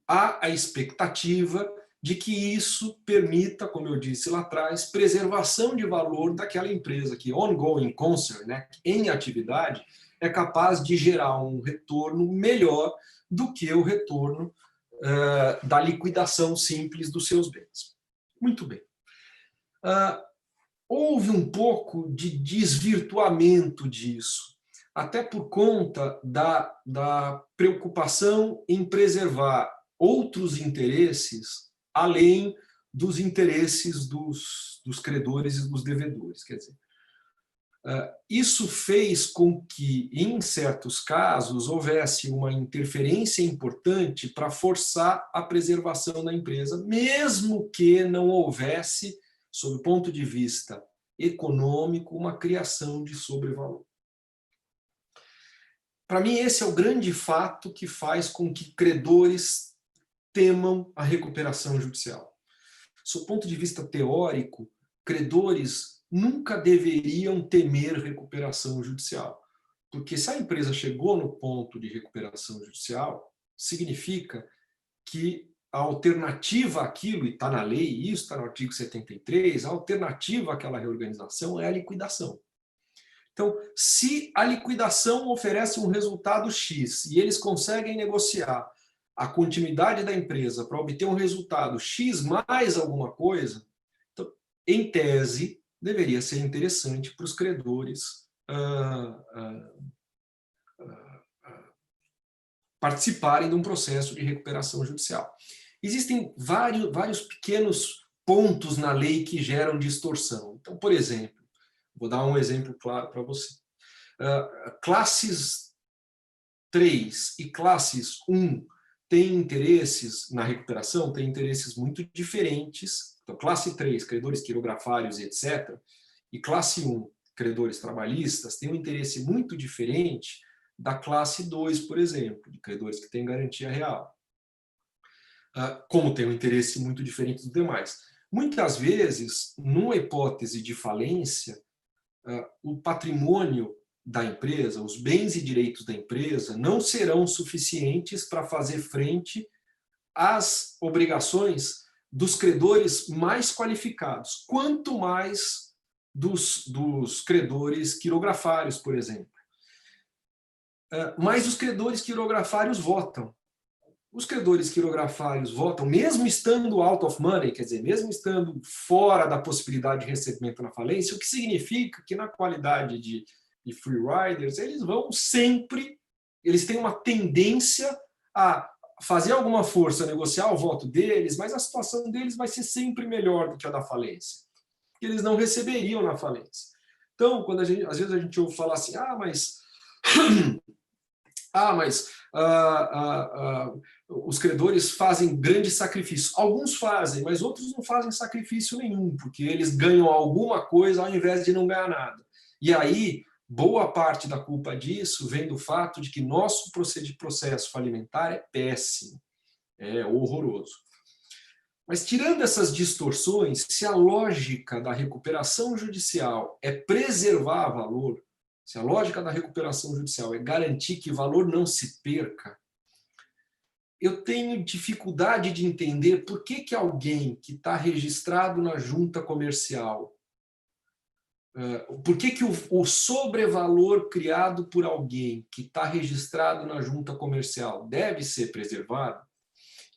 há a expectativa de que isso permita, como eu disse lá atrás, preservação de valor daquela empresa, que ongoing concern, né, em atividade, é capaz de gerar um retorno melhor do que o retorno da liquidação simples dos seus bens. Muito bem. Houve um pouco de desvirtuamento disso, até por conta da preocupação em preservar outros interesses além dos interesses dos credores e dos devedores. Quer dizer, isso fez com que, em certos casos, houvesse uma interferência importante para forçar a preservação da empresa, mesmo que não houvesse, sob o ponto de vista econômico, uma criação de sobrevalor. Para mim, esse é o grande fato que faz com que credores temam a recuperação judicial. Sob o ponto de vista teórico, credores nunca deveriam temer recuperação judicial, Porque se a empresa chegou no ponto de recuperação judicial, significa que a alternativa àquilo, e está na lei, isso está no artigo 73, a alternativa àquela reorganização é a liquidação. Então, se a liquidação oferece um resultado X e eles conseguem negociar a continuidade da empresa para obter um resultado X mais alguma coisa, então, em tese, deveria ser interessante para os credores participarem de um processo de recuperação judicial. Existem vários pequenos pontos na lei que geram distorção. Então, por exemplo, vou dar um exemplo claro para você. Classes 3 e classes 1 têm interesses na recuperação, têm interesses muito diferentes. Então, classe 3, credores quirografários, etc., e classe 1, credores trabalhistas, têm um interesse muito diferente da classe 2, por exemplo, de credores que têm garantia real. Como tem um interesse muito diferente dos demais. Muitas vezes, numa hipótese de falência, o patrimônio da empresa, os bens e direitos da empresa não serão suficientes para fazer frente às obrigações dos credores mais qualificados, quanto mais dos credores quirografários, por exemplo. Mas os credores quirografários votam. Os credores quirografários votam, mesmo estando out of money, quer dizer, mesmo estando fora da possibilidade de recebimento na falência, o que significa que na qualidade de free riders, eles vão sempre, eles têm uma tendência a fazer alguma força, negociar o voto deles, mas a situação deles vai ser sempre melhor do que a da falência, porque eles não receberiam na falência. Então, quando às vezes a gente ouve falar assim, os credores fazem grandes sacrifícios. Alguns fazem, mas outros não fazem sacrifício nenhum, porque eles ganham alguma coisa ao invés de não ganhar nada. E aí, boa parte da culpa disso vem do fato de que nosso processo falimentar é péssimo, é horroroso. Mas tirando essas distorções, se a lógica da recuperação judicial é preservar valor, se a lógica da recuperação judicial é garantir que valor não se perca, eu tenho dificuldade de entender por que alguém que está registrado na junta comercial, por que o sobrevalor criado por alguém que está registrado na junta comercial deve ser preservado,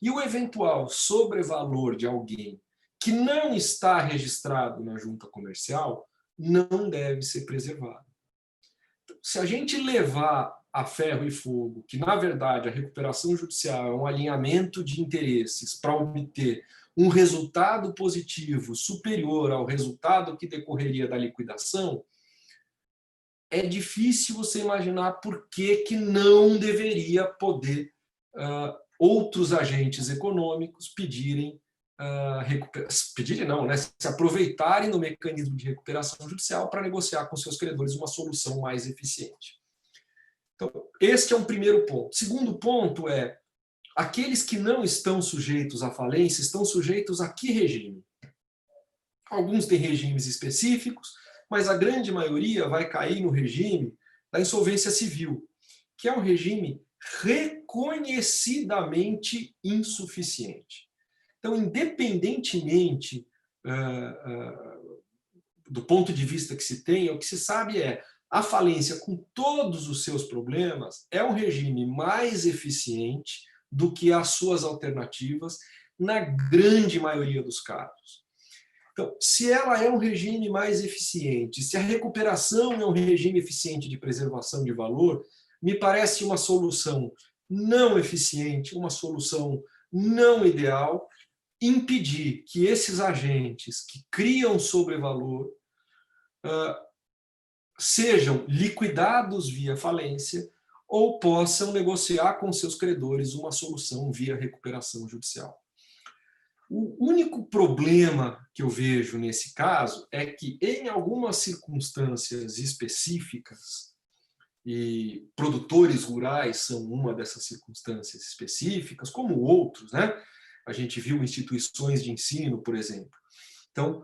e o eventual sobrevalor de alguém que não está registrado na junta comercial não deve ser preservado. Se a gente levar a ferro e fogo que, na verdade, a recuperação judicial é um alinhamento de interesses para obter um resultado positivo superior ao resultado que decorreria da liquidação, é difícil você imaginar por que não deveria poder outros agentes econômicos pedirem não, né? Se aproveitarem do mecanismo de recuperação judicial para negociar com seus credores uma solução mais eficiente. Então, este é um primeiro ponto. Segundo ponto é, aqueles que não estão sujeitos à falência estão sujeitos a que regime? Alguns têm regimes específicos, mas a grande maioria vai cair no regime da insolvência civil, que é um regime reconhecidamente insuficiente. Então, independentemente do ponto de vista que se tem, o que se sabe é a falência, com todos os seus problemas, é um regime mais eficiente do que as suas alternativas na grande maioria dos casos. Então, se ela é um regime mais eficiente, se a recuperação é um regime eficiente de preservação de valor, me parece uma solução não eficiente, uma solução não ideal, impedir que esses agentes que criam sobrevalor sejam liquidados via falência ou possam negociar com seus credores uma solução via recuperação judicial. O único problema que eu vejo nesse caso é que, em algumas circunstâncias específicas, e produtores rurais são uma dessas circunstâncias específicas, como outros, né? A gente viu instituições de ensino, por exemplo. Então,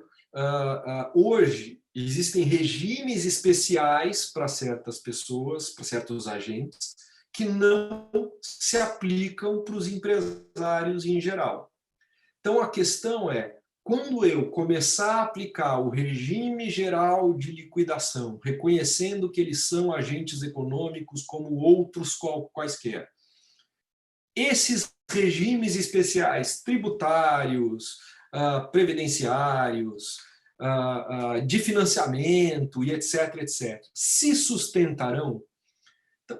hoje existem regimes especiais para certas pessoas, para certos agentes, que não se aplicam para os empresários em geral. Então, a questão é, quando eu começar a aplicar o regime geral de liquidação, reconhecendo que eles são agentes econômicos como outros quaisquer, esses regimes especiais tributários, previdenciários, de financiamento e etc., etc., se sustentarão? Então,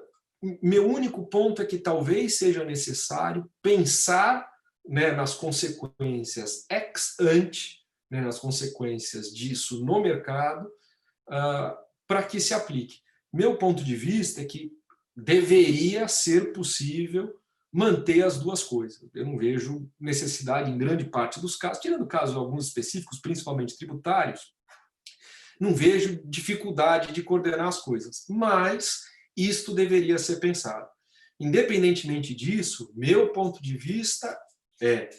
meu único ponto é que talvez seja necessário pensar, né, nas consequências ex ante, né, nas consequências disso no mercado, para que se aplique. Meu ponto de vista é que deveria ser possível manter as duas coisas. Eu não vejo necessidade em grande parte dos casos, tirando casos alguns específicos, principalmente tributários, não vejo dificuldade de coordenar as coisas, mas isto deveria ser pensado. Independentemente disso, meu ponto de vista é,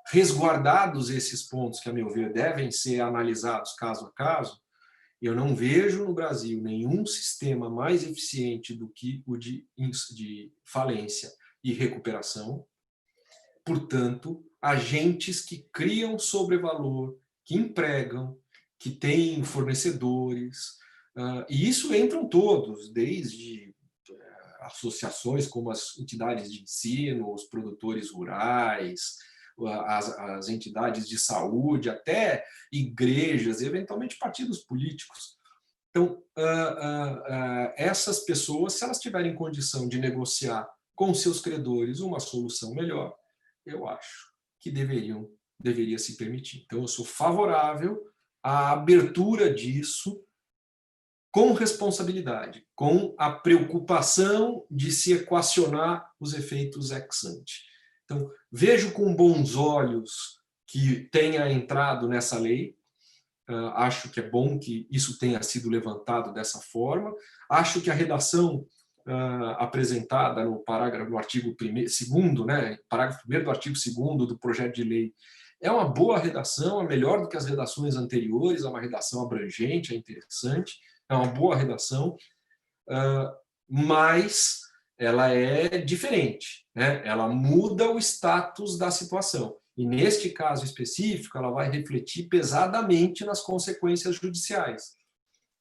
resguardados esses pontos que, a meu ver, devem ser analisados caso a caso, eu não vejo no Brasil nenhum sistema mais eficiente do que o de falência e recuperação. Portanto, agentes que criam sobrevalor, que empregam, que têm fornecedores, e isso entram todos, desde associações como as entidades de ensino, os produtores rurais, as entidades de saúde, até igrejas, eventualmente partidos políticos. Então, essas pessoas, se elas tiverem condição de negociar com seus credores uma solução melhor, eu acho que deveria se permitir. Então, eu sou favorável à abertura disso com responsabilidade, com a preocupação de se equacionar os efeitos ex ante. Então, vejo com bons olhos que tenha entrado nessa lei, acho que é bom que isso tenha sido levantado dessa forma, acho que a redação apresentada no parágrafo do artigo 2º, né, parágrafo 1º do artigo 2º do projeto de lei, é uma boa redação, é melhor do que as redações anteriores, é uma redação abrangente, é interessante, é uma boa redação, mas ela é diferente, né? Ela muda o status da situação. E, neste caso específico, ela vai refletir pesadamente nas consequências judiciais.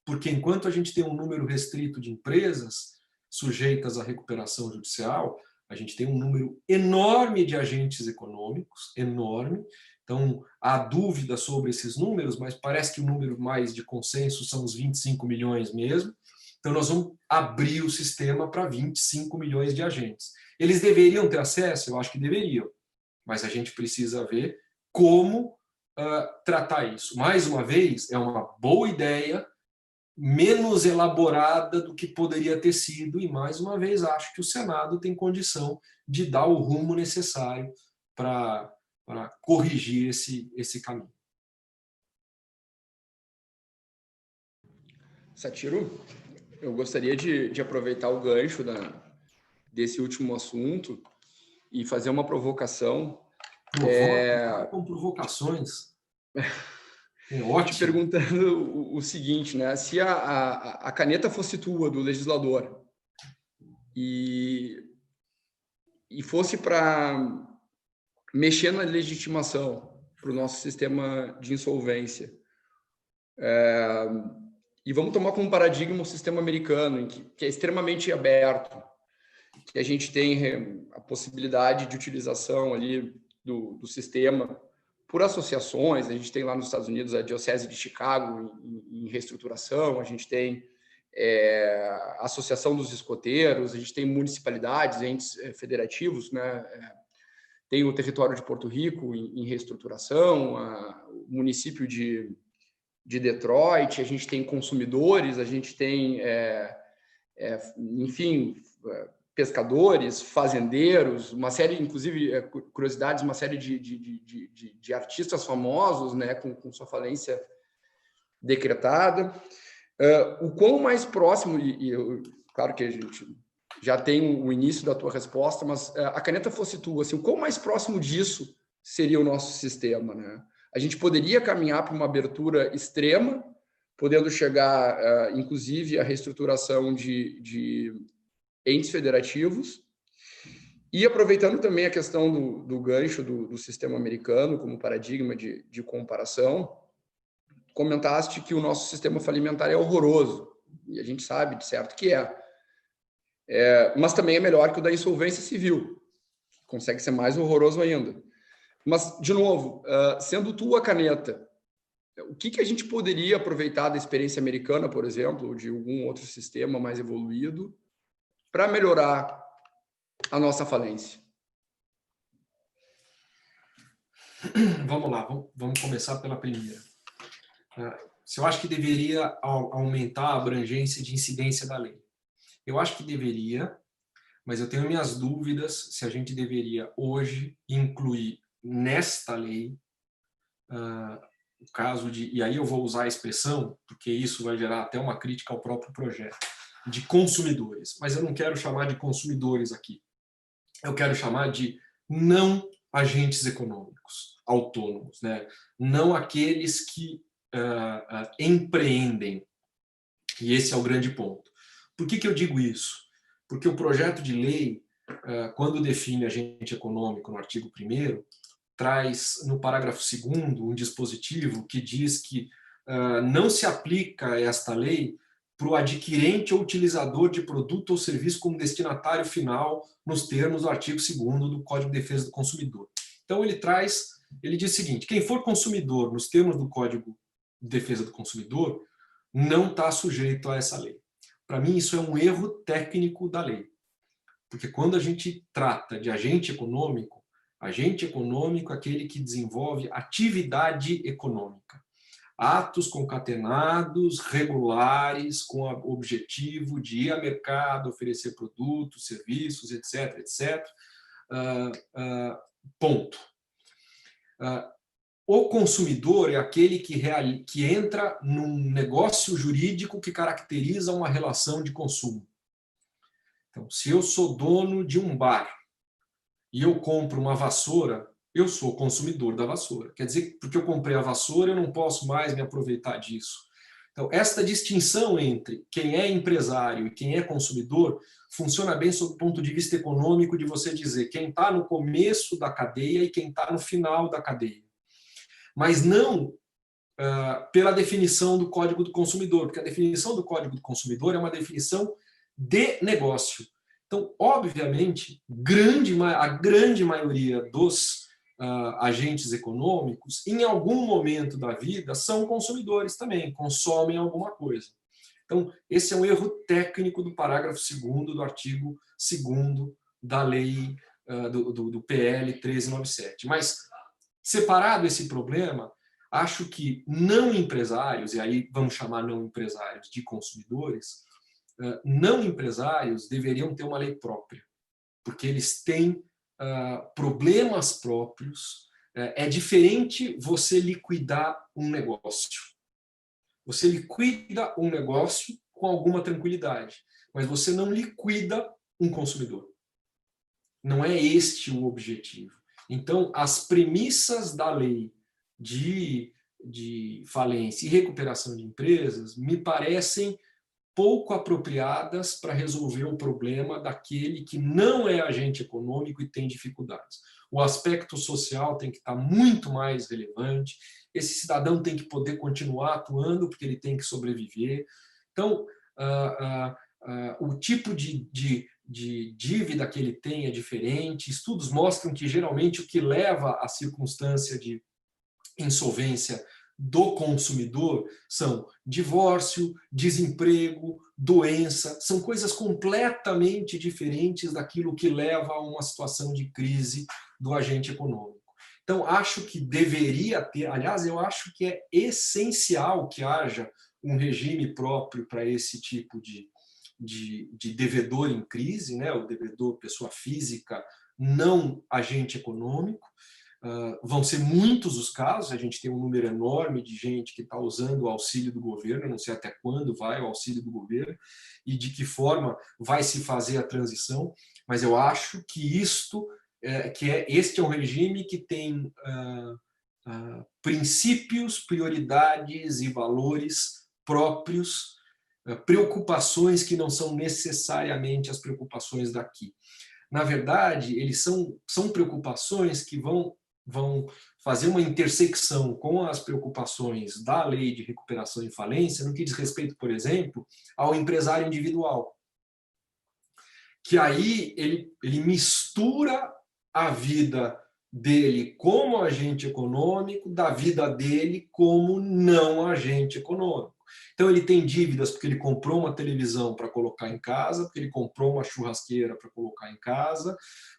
Porque, enquanto a gente tem um número restrito de empresas sujeitas à recuperação judicial, a gente tem um número enorme de agentes econômicos, enorme. Então, há dúvida sobre esses números, mas parece que o número mais de consenso são os 25 milhões mesmo. Então, nós vamos abrir o sistema para 25 milhões de agentes. Eles deveriam ter acesso? Eu acho que deveriam. Mas a gente precisa ver como tratar isso. Mais uma vez, é uma boa ideia, menos elaborada do que poderia ter sido, e, mais uma vez, acho que o Senado tem condição de dar o rumo necessário para corrigir esse caminho. Satiro, eu gostaria de aproveitar o gancho desse último assunto e fazer uma provocação. Com provocações. É ótimo. Te perguntando o seguinte, né? Se a caneta fosse tua, do legislador, e fosse para mexer na legitimação para o nosso sistema de insolvência, e vamos tomar como paradigma o sistema americano, que é extremamente aberto, que a gente tem a possibilidade de utilização ali do sistema por associações. A gente tem lá nos Estados Unidos a Diocese de Chicago em reestruturação, a gente tem a Associação dos Escoteiros, a gente tem municipalidades, entes federativos, né? Tem o território de Porto Rico em reestruturação, o município de Detroit, a gente tem consumidores, a gente tem, enfim, pescadores, fazendeiros, uma série, inclusive, curiosidades, uma série de artistas famosos, né, com sua falência decretada. O quão mais próximo, claro que a gente já tem o início da tua resposta, mas a caneta fosse tua, assim, o quão mais próximo disso seria o nosso sistema, né? a gente poderia caminhar para uma abertura extrema, podendo chegar, inclusive, à reestruturação de entes federativos, e aproveitando também a questão do gancho do sistema americano como paradigma de comparação, comentaste que o nosso sistema falimentar é horroroso, e a gente sabe de certo que mas também é melhor que o da insolvência civil, que consegue ser mais horroroso ainda. Mas, de novo, sendo tu a caneta, o que a gente poderia aproveitar da experiência americana, por exemplo, ou de algum outro sistema mais evoluído, para melhorar a nossa falência? Vamos lá, vamos começar pela primeira. Se eu acho que deveria aumentar a abrangência de incidência da lei. Eu acho que deveria, mas eu tenho minhas dúvidas se a gente deveria hoje incluir nesta lei o caso de, e aí eu vou usar a expressão, porque isso vai gerar até uma crítica ao próprio projeto, de consumidores. Mas eu não quero chamar de consumidores aqui. Eu quero chamar de não agentes econômicos autônomos, né? Não aqueles que empreendem. E esse é o grande ponto. Por que eu digo isso? Porque o projeto de lei, quando define agente econômico no artigo 1º, traz no parágrafo 2º um dispositivo que diz que não se aplica esta lei para o adquirente ou utilizador de produto ou serviço como destinatário final nos termos do artigo 2º do Código de Defesa do Consumidor. Então ele diz o seguinte: quem for consumidor nos termos do Código de Defesa do Consumidor não está sujeito a essa lei. Para mim, isso é um erro técnico da lei. Porque quando a gente trata de agente econômico é aquele que desenvolve atividade econômica. Atos concatenados, regulares, com o objetivo de ir ao mercado, oferecer produtos, serviços, etc., etc. Ponto. O consumidor é aquele que entra num negócio jurídico que caracteriza uma relação de consumo. Então, se eu sou dono de um bar e eu compro uma vassoura, eu sou consumidor da vassoura. Quer dizer, porque eu comprei a vassoura, eu não posso mais me aproveitar disso. Então, esta distinção entre quem é empresário e quem é consumidor funciona bem sob o ponto de vista econômico, de você dizer quem está no começo da cadeia e quem está no final da cadeia. Mas não pela definição do Código do Consumidor, porque a definição do Código do Consumidor é uma definição de negócio. Então, obviamente, a grande maioria dos agentes econômicos, em algum momento da vida, são consumidores também, consomem alguma coisa. Então, esse é um erro técnico do parágrafo 2º do artigo 2º da lei do PL 1397. Mas, separado esse problema, acho que não empresários, e aí vamos chamar não empresários de consumidores, não empresários deveriam ter uma lei própria, porque eles têm problemas próprios. É diferente você liquidar um negócio. Você liquida um negócio com alguma tranquilidade, mas você não liquida um consumidor. Não é este o objetivo. Então, as premissas da lei de falência e recuperação de empresas me parecem pouco apropriadas para resolver o problema daquele que não é agente econômico e tem dificuldades. O aspecto social tem que estar muito mais relevante, esse cidadão tem que poder continuar atuando porque ele tem que sobreviver. Então, o tipo de dívida que ele tem é diferente. Estudos mostram que, geralmente, o que leva à circunstância de insolvência do consumidor são divórcio, desemprego, doença, são coisas completamente diferentes daquilo que leva a uma situação de crise do agente econômico. Então, acho que deveria ter, aliás, eu acho que é essencial que haja um regime próprio para esse tipo de devedor em crise, né? O devedor, pessoa física, não agente econômico. Vão ser muitos os casos, a gente tem um número enorme de gente que está usando o auxílio do governo, não sei até quando vai o auxílio do governo e de que forma vai se fazer a transição, mas eu acho que este é um regime que tem princípios, prioridades e valores próprios, preocupações que não são necessariamente as preocupações daqui. Na verdade, eles são preocupações que vão fazer uma intersecção com as preocupações da lei de recuperação e falência no que diz respeito, por exemplo, ao empresário individual. Que aí ele mistura a vida dele como agente econômico da vida dele como não agente econômico. Então, ele tem dívidas porque ele comprou uma televisão para colocar em casa, porque ele comprou uma churrasqueira para colocar em casa,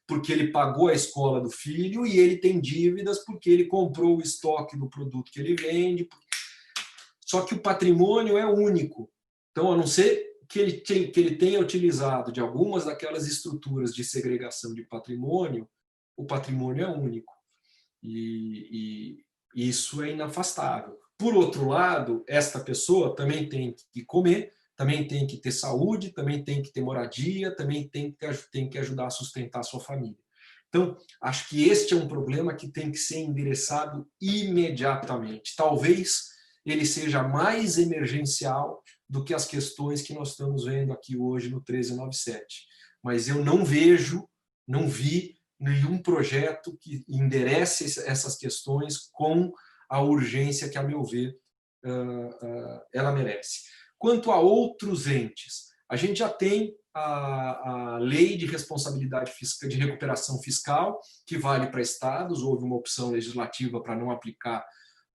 porque ele pagou a escola do filho, e ele tem dívidas porque ele comprou o estoque do produto que ele vende. Só que o patrimônio é único. Então, a não ser que ele tenha utilizado de algumas daquelas estruturas de segregação de patrimônio, o patrimônio é único. E isso é inafastável. Por outro lado, esta pessoa também tem que comer, também tem que ter saúde, também tem que ter moradia, também tem que ajudar a sustentar a sua família. Então, acho que este é um problema que tem que ser endereçado imediatamente. Talvez ele seja mais emergencial do que as questões que nós estamos vendo aqui hoje no 1397. Mas eu não vi nenhum projeto que enderece essas questões com a urgência que, a meu ver, ela merece. Quanto a outros entes, a gente já tem a lei de responsabilidade fiscal, de recuperação fiscal, que vale para estados. Houve uma opção legislativa para não aplicar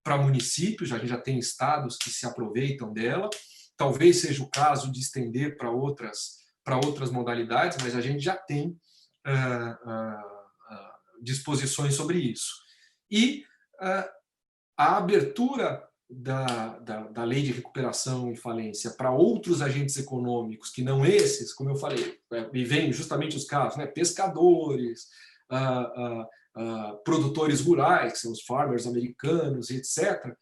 para municípios, a gente já tem estados que se aproveitam dela. Talvez seja o caso de estender para outras modalidades, mas a gente já tem disposições sobre isso. E a abertura da lei de recuperação e falência para outros agentes econômicos que não esses, como eu falei, e vem justamente os casos, né, pescadores, produtores rurais, que são os farmers americanos, etc.,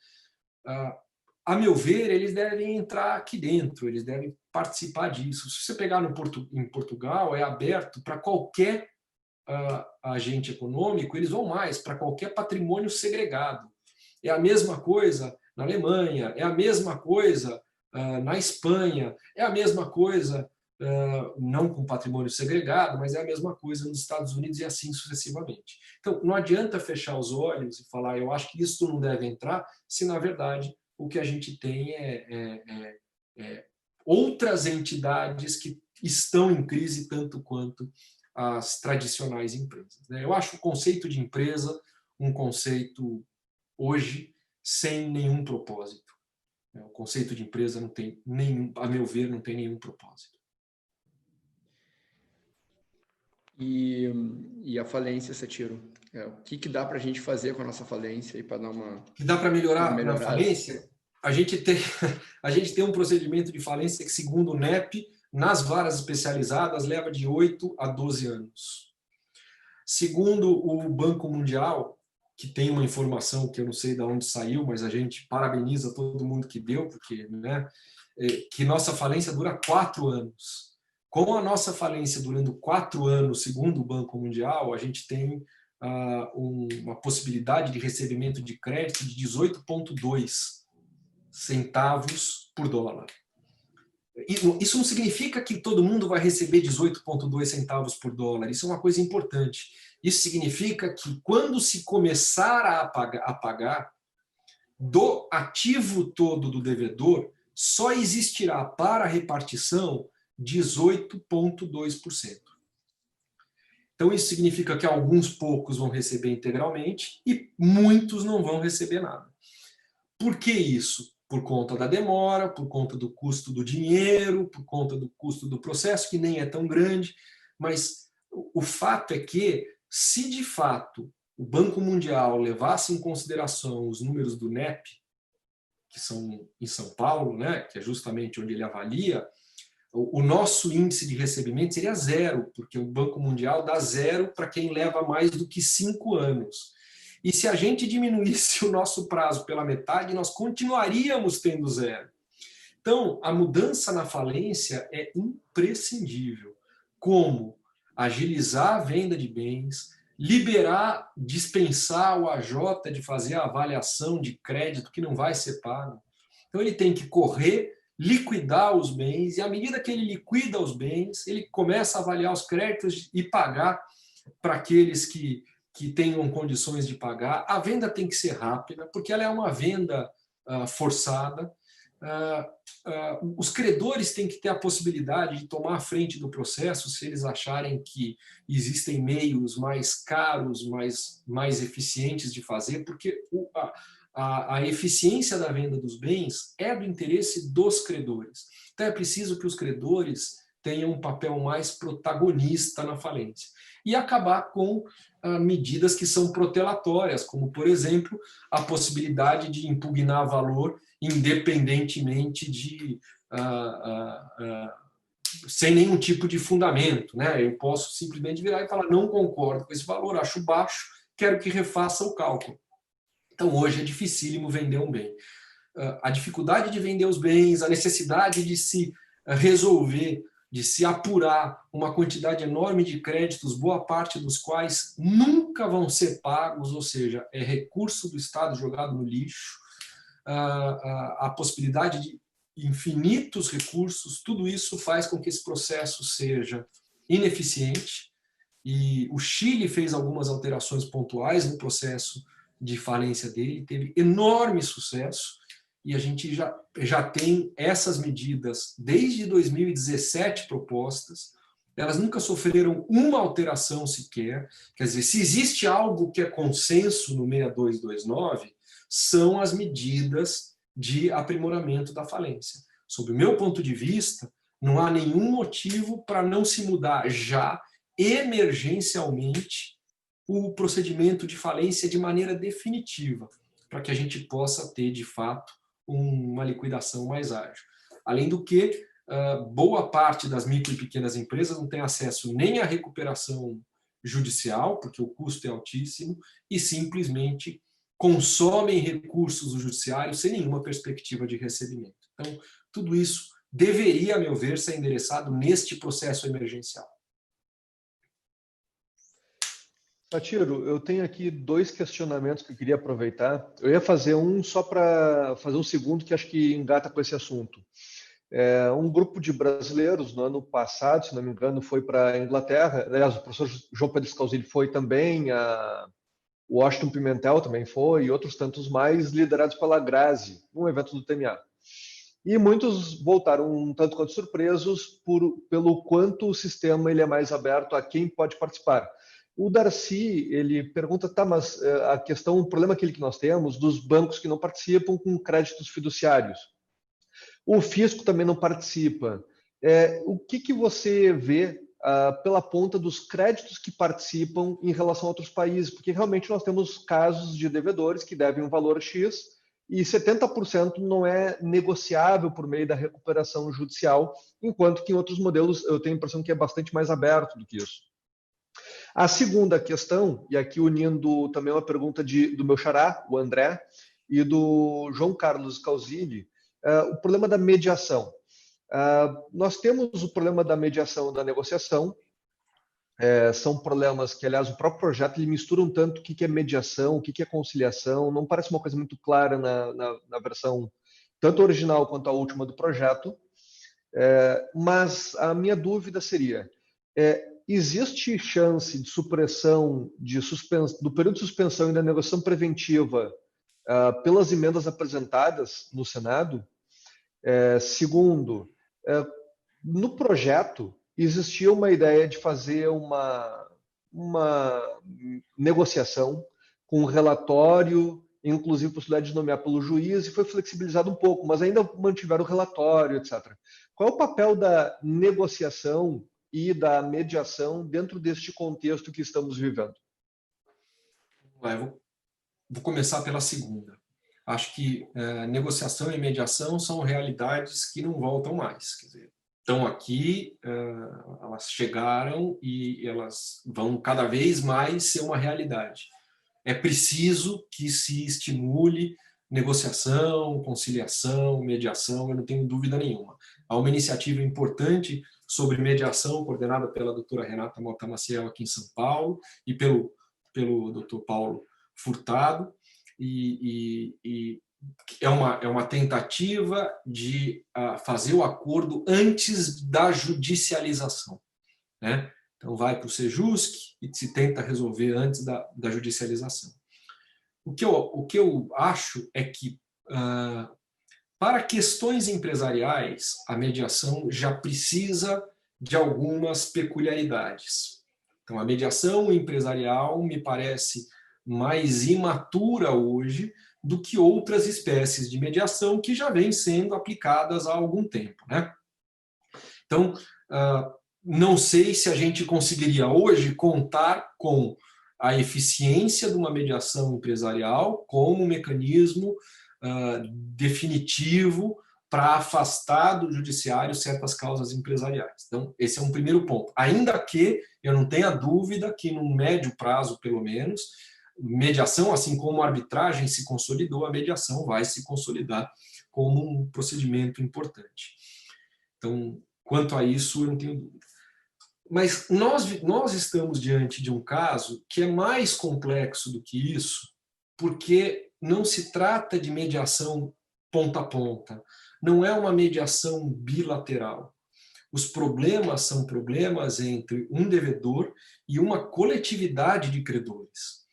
a meu ver, eles devem entrar aqui dentro, eles devem participar disso. Se você pegar em Portugal, é aberto para qualquer agente econômico, eles vão mais, para qualquer patrimônio segregado. É a mesma coisa na Alemanha, é a mesma coisa na Espanha, é a mesma coisa, não com patrimônio segregado, mas é a mesma coisa nos Estados Unidos e assim sucessivamente. Então, não adianta fechar os olhos e falar, eu acho que isso não deve entrar, se na verdade o que a gente tem é outras entidades que estão em crise tanto quanto as tradicionais empresas. Eu acho o conceito de empresa um conceito, hoje, sem nenhum propósito. O conceito de empresa não tem nenhum, a meu ver, não tem nenhum propósito. E a falência, Satiro? O que dá para a gente fazer com a nossa falência e para dar uma... O que dá para melhorar na falência? A gente tem um procedimento de falência que, segundo o NEP, nas varas especializadas, leva de 8 a 12 anos. Segundo o Banco Mundial, que tem uma informação que eu não sei de onde saiu, mas a gente parabeniza todo mundo que deu, porque, que nossa falência dura 4 anos. Com a nossa falência durando 4 anos, segundo o Banco Mundial, a gente tem uma possibilidade de recebimento de crédito de 18,2 centavos por dólar. Isso não significa que todo mundo vai receber 18,2 centavos por dólar. Isso é uma coisa importante. Isso significa que quando se começar a pagar do ativo todo do devedor, só existirá para a repartição 18,2%. Então, isso significa que alguns poucos vão receber integralmente e muitos não vão receber nada. Por que isso? Por conta da demora, por conta do custo do dinheiro, por conta do custo do processo, que nem é tão grande, mas o fato é que, se de fato o Banco Mundial levasse em consideração os números do NEP, que são em São Paulo, que é justamente onde ele avalia, o nosso índice de recebimento seria 0, porque o Banco Mundial dá 0 para quem leva mais do que 5 anos. E se a gente diminuísse o nosso prazo pela metade, nós continuaríamos tendo 0. Então, a mudança na falência é imprescindível. Como agilizar a venda de bens, liberar, dispensar o AJ de fazer a avaliação de crédito que não vai ser pago. Então, ele tem que correr, liquidar os bens, e à medida que ele liquida os bens, ele começa a avaliar os créditos e pagar para aqueles que tenham condições de pagar. A venda tem que ser rápida, porque ela é uma venda forçada. Os credores têm que ter a possibilidade de tomar a frente do processo se eles acharem que existem meios mais caros, mais eficientes de fazer, porque a eficiência da venda dos bens é do interesse dos credores. Então é preciso que os credores tenham um papel mais protagonista na falência. E acabar com medidas que são protelatórias, como, por exemplo, a possibilidade de impugnar valor independentemente de sem nenhum tipo de fundamento, né? Eu posso simplesmente virar e falar: não concordo com esse valor, acho baixo, quero que refaça o cálculo. Então, hoje é dificílimo vender um bem. A dificuldade de vender os bens, a necessidade de se resolver, de se apurar uma quantidade enorme de créditos, boa parte dos quais nunca vão ser pagos, ou seja, é recurso do Estado jogado no lixo, a possibilidade de infinitos recursos, tudo isso faz com que esse processo seja ineficiente. E o Chile fez algumas alterações pontuais no processo de falência dele, teve enorme sucesso, e a gente já tem essas medidas desde 2017 propostas. Elas nunca sofreram uma alteração sequer. Quer dizer, se existe algo que é consenso no 6229, são as medidas de aprimoramento da falência. Sob o meu ponto de vista, não há nenhum motivo para não se mudar já, emergencialmente, o procedimento de falência de maneira definitiva, para que a gente possa ter, de fato, uma liquidação mais ágil. Além do que, boa parte das micro e pequenas empresas não tem acesso nem à recuperação judicial, porque o custo é altíssimo, e simplesmente consomem recursos do judiciário sem nenhuma perspectiva de recebimento. Então, tudo isso deveria, a meu ver, ser endereçado neste processo emergencial. Satiro, eu tenho aqui 2 questionamentos que eu queria aproveitar. Eu ia fazer um só para fazer um segundo que acho que engata com esse assunto. Um grupo de brasileiros, no ano passado, se não me engano, foi para a Inglaterra. Aliás, o professor João Pedro Scalzilli foi também, o Washington Pimentel também foi, e outros tantos mais, liderados pela Grazi, um evento do TMA. E muitos voltaram um tanto quanto surpresos pelo quanto o sistema ele é mais aberto a quem pode participar. O Darcy, ele pergunta, tá, mas o problema aquele que nós temos dos bancos que não participam com créditos fiduciários. O fisco também não participa. O que você vê pela ponta dos créditos que participam em relação a outros países? Porque realmente nós temos casos de devedores que devem um valor X e 70% não é negociável por meio da recuperação judicial, enquanto que em outros modelos eu tenho a impressão que é bastante mais aberto do que isso. A segunda questão, e aqui unindo também uma pergunta do meu xará, o André, e do João Carlos Scalzilli, o problema da mediação. Nós temos o problema da mediação e da negociação, são problemas que, aliás, o próprio projeto ele mistura um tanto o que é mediação, o que é conciliação, não parece uma coisa muito clara na versão tanto original quanto a última do projeto, mas a minha dúvida seria, existe chance de supressão do período de suspensão e da negociação preventiva pelas emendas apresentadas no Senado? Segundo, no projeto existia uma ideia de fazer uma negociação com um relatório, inclusive possibilidade de nomear pelo juiz, e foi flexibilizado um pouco, mas ainda mantiveram o relatório, etc. Qual é o papel da negociação e da mediação dentro deste contexto que estamos vivendo? Eu vou começar pela segunda. Acho que negociação e mediação são realidades que não voltam mais. Quer dizer, estão aqui, elas chegaram e elas vão cada vez mais ser uma realidade. É preciso que se estimule negociação, conciliação, mediação, eu não tenho dúvida nenhuma. Há uma iniciativa importante sobre mediação, coordenada pela doutora Renata Mota Maciel aqui em São Paulo, e pelo pelo Dr. Paulo Furtado, e é uma tentativa de fazer o acordo antes da judicialização, né? Então, vai para o Sejusc e se tenta resolver antes da judicialização. O que eu acho é que, para questões empresariais, a mediação já precisa de algumas peculiaridades. Então, a mediação empresarial me parece mais imatura hoje do que outras espécies de mediação que já vêm sendo aplicadas há algum tempo, né? Então, não sei se a gente conseguiria hoje contar com a eficiência de uma mediação empresarial como um mecanismo definitivo para afastar do judiciário certas causas empresariais. Então, esse é um primeiro ponto. Ainda que eu não tenha dúvida que, no médio prazo, pelo menos, mediação, assim como a arbitragem se consolidou, a mediação vai se consolidar como um procedimento importante. Então, quanto a isso, eu não tenho dúvida. Mas nós estamos diante de um caso que é mais complexo do que isso, porque não se trata de mediação ponta a ponta, não é uma mediação bilateral. Os problemas são problemas entre um devedor e uma coletividade de credores.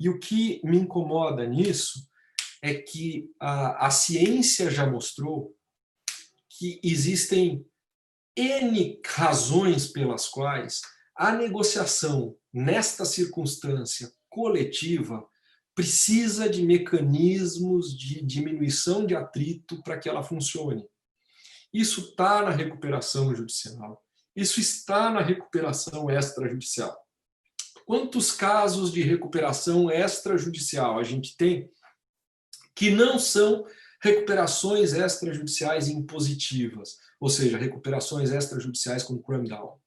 E o que me incomoda nisso é que a ciência já mostrou que existem N razões pelas quais a negociação, nesta circunstância coletiva, precisa de mecanismos de diminuição de atrito para que ela funcione. Isso está na recuperação judicial, isso está na recuperação extrajudicial. Quantos casos de recuperação extrajudicial a gente tem que não são recuperações extrajudiciais impositivas, ou seja, recuperações extrajudiciais com cram down?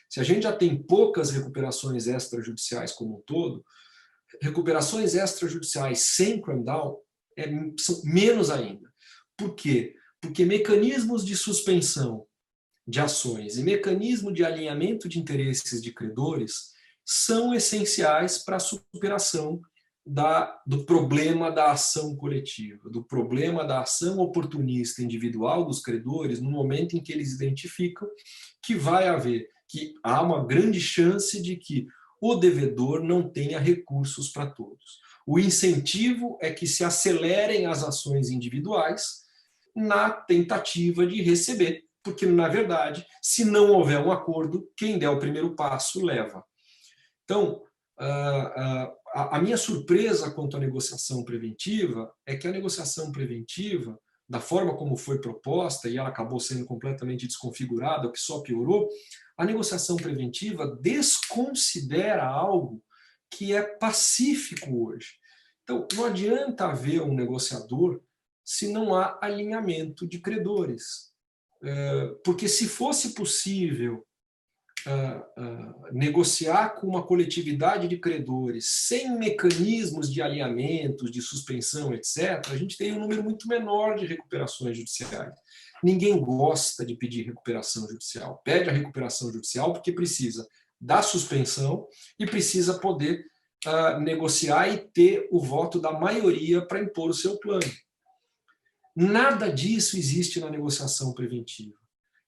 Se a gente já tem poucas recuperações extrajudiciais como um todo, recuperações extrajudiciais sem cram down são menos ainda. Por quê? Porque mecanismos de suspensão de ações e mecanismo de alinhamento de interesses de credores são essenciais para a superação do problema da ação coletiva, do problema da ação oportunista individual dos credores no momento em que eles identificam que há uma grande chance de que o devedor não tenha recursos para todos. O incentivo é que se acelerem as ações individuais na tentativa de receber, porque, na verdade, se não houver um acordo, quem der o primeiro passo leva. Então, a minha surpresa quanto à negociação preventiva é que a negociação preventiva, da forma como foi proposta, e ela acabou sendo completamente desconfigurada, o que só piorou, a negociação preventiva desconsidera algo que é pacífico hoje. Então, não adianta haver um negociador se não há alinhamento de credores. Porque se fosse possível negociar com uma coletividade de credores sem mecanismos de alinhamento, de suspensão, etc., a gente tem um número muito menor de recuperações judiciais. Ninguém gosta de pedir recuperação judicial. Pede a recuperação judicial porque precisa da suspensão e precisa poder negociar e ter o voto da maioria para impor o seu plano. Nada disso existe na negociação preventiva.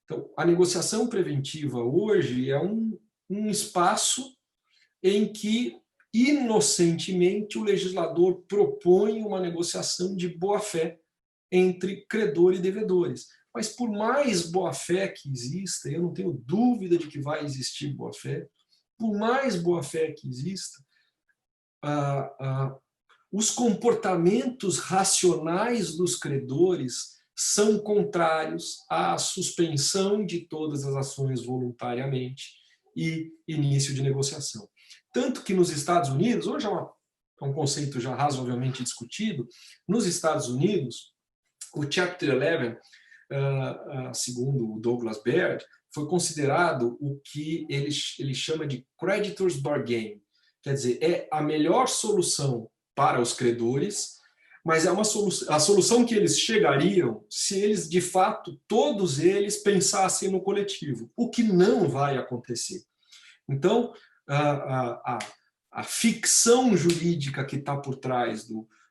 Então, a negociação preventiva hoje é um espaço em que, inocentemente, o legislador propõe uma negociação de boa-fé entre credor e devedores. Mas, por mais boa-fé que exista, eu não tenho dúvida de que vai existir boa-fé, por mais boa-fé que exista, os comportamentos racionais dos credores são contrários à suspensão de todas as ações voluntariamente e início de negociação. Tanto que nos Estados Unidos, hoje é um conceito já razoavelmente discutido, nos Estados Unidos, o Chapter 11, segundo o Douglas Baird, foi considerado o que ele chama de creditor's bargain. Quer dizer, é a melhor solução para os credores, mas é a solução que eles chegariam se eles, de fato, todos eles pensassem no coletivo, o que não vai acontecer. Então, a ficção jurídica que está por trás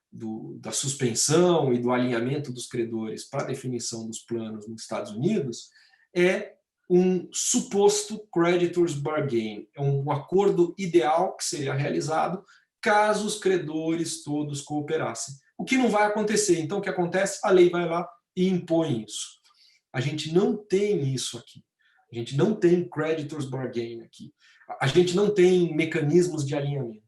da suspensão e do alinhamento dos credores para a definição dos planos nos Estados Unidos é um suposto creditors bargain, é um acordo ideal que seria realizado caso os credores todos cooperassem. O que não vai acontecer. Então, o que acontece? A lei vai lá e impõe isso. A gente não tem isso aqui. A gente não tem creditors bargain aqui. A gente não tem mecanismos de alinhamento.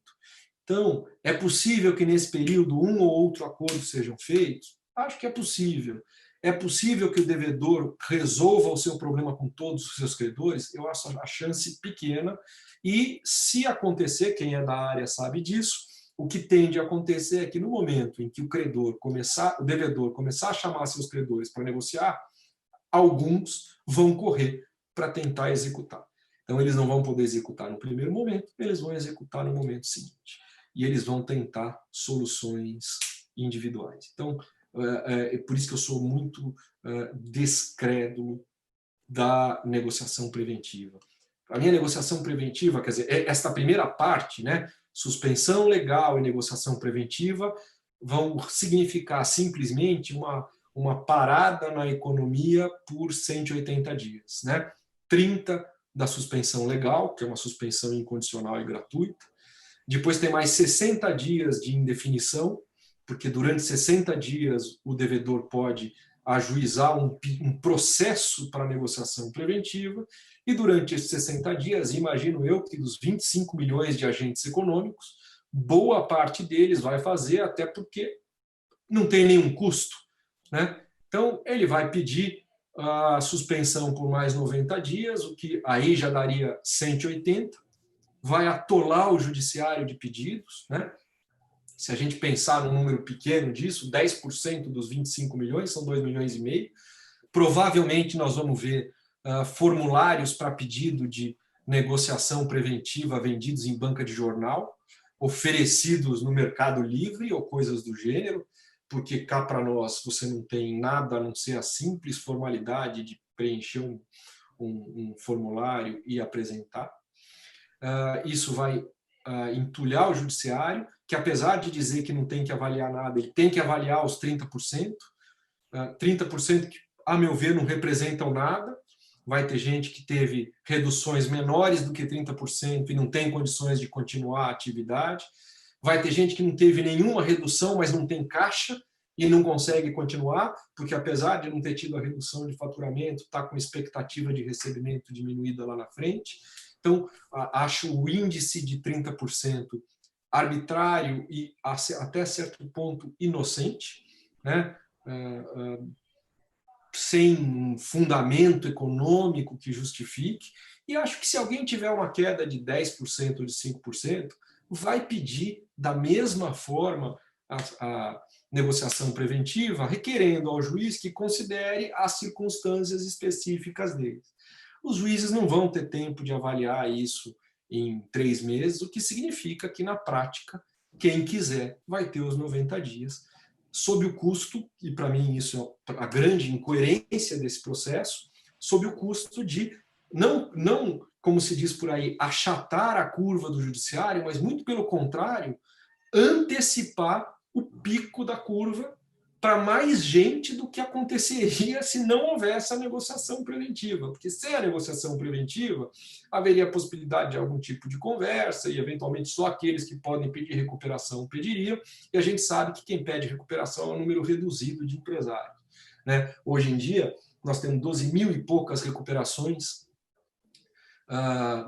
Então, é possível que nesse período um ou outro acordo sejam feitos? Acho que é possível. É possível que o devedor resolva o seu problema com todos os seus credores? Eu acho a chance pequena. E, se acontecer, quem é da área sabe disso, o que tende a acontecer é que no momento em que o devedor começar a chamar seus credores para negociar, alguns vão correr para tentar executar. Então, eles não vão poder executar no primeiro momento, eles vão executar no momento seguinte. E eles vão tentar soluções individuais. Então, é por isso que eu sou muito descrédulo da negociação preventiva. A minha negociação preventiva, quer dizer, esta primeira parte, né, suspensão legal e negociação preventiva, vão significar simplesmente uma parada na economia por 180 dias. Né? 30 da suspensão legal, que é uma suspensão incondicional e gratuita. Depois tem mais 60 dias de indefinição, porque durante 60 dias o devedor pode ajuizar um processo para negociação preventiva, e durante esses 60 dias, imagino eu que dos 25 milhões de agentes econômicos, boa parte deles vai fazer, até porque não tem nenhum custo. Né? Então, ele vai pedir a suspensão por mais 90 dias, o que aí já daria 180, vai atolar o judiciário de pedidos. Né? Se a gente pensar num número pequeno disso, 10% dos 25 milhões, são 2,5 milhões. Provavelmente nós vamos ver formulários para pedido de negociação preventiva vendidos em banca de jornal, oferecidos no Mercado Livre ou coisas do gênero, porque cá para nós você não tem nada a não ser a simples formalidade de preencher um formulário e apresentar. Isso vai entulhar o judiciário, que apesar de dizer que não tem que avaliar nada, ele tem que avaliar os 30%, 30% que, a meu ver, não representam nada. Vai ter gente que teve reduções menores do que 30% e não tem condições de continuar a atividade. Vai ter gente que não teve nenhuma redução, mas não tem caixa e não consegue continuar, porque apesar de não ter tido a redução de faturamento, está com expectativa de recebimento diminuída lá na frente. Então, acho o índice de 30% arbitrário e até certo ponto inocente, né? Sem fundamento econômico que justifique, e acho que se alguém tiver uma queda de 10% ou de 5%, vai pedir da mesma forma a negociação preventiva, requerendo ao juiz que considere as circunstâncias específicas deles. Os juízes não vão ter tempo de avaliar isso em 3 meses, o que significa que, na prática, quem quiser vai ter os 90 dias, sob o custo, e para mim isso é a grande incoerência desse processo, sob o custo de não, como se diz por aí, achatar a curva do judiciário, mas muito pelo contrário, antecipar o pico da curva para mais gente do que aconteceria se não houvesse a negociação preventiva. Porque sem a negociação preventiva, haveria a possibilidade de algum tipo de conversa e, eventualmente, só aqueles que podem pedir recuperação pediriam. E a gente sabe que quem pede recuperação é um número reduzido de empresários. Né? Hoje em dia, nós temos 12 mil e poucas recuperações.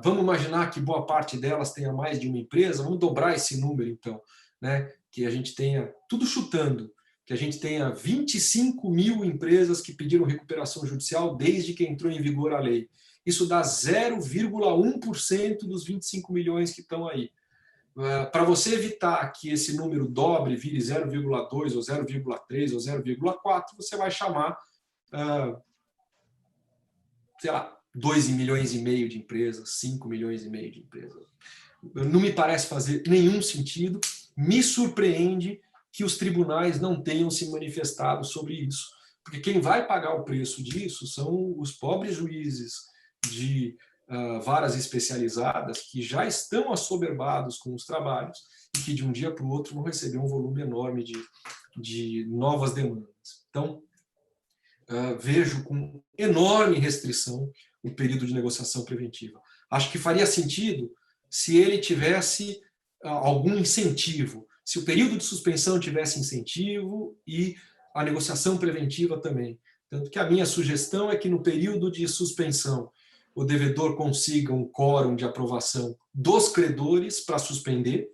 Vamos imaginar que boa parte delas tenha mais de uma empresa. Vamos dobrar esse número, então. Né? Que a gente tenha, tudo chutando, que a gente tenha 25 mil empresas que pediram recuperação judicial desde que entrou em vigor a lei. Isso dá 0,1% dos 25 milhões que estão aí. Para você evitar que esse número dobre, vire 0,2 ou 0,3 ou 0,4, você vai chamar, sei lá, 2,5 milhões de empresas, 5 milhões e meio de empresas. Não me parece fazer nenhum sentido. Me surpreende que os tribunais não tenham se manifestado sobre isso. Porque quem vai pagar o preço disso são os pobres juízes de varas especializadas que já estão assoberbados com os trabalhos e que de um dia para o outro vão receber um volume enorme de novas demandas. Então, vejo com enorme restrição o período de negociação preventiva. Acho que faria sentido se ele tivesse algum incentivo, se o período de suspensão tivesse incentivo e a negociação preventiva também. Tanto que a minha sugestão é que no período de suspensão o devedor consiga um quórum de aprovação dos credores para suspender,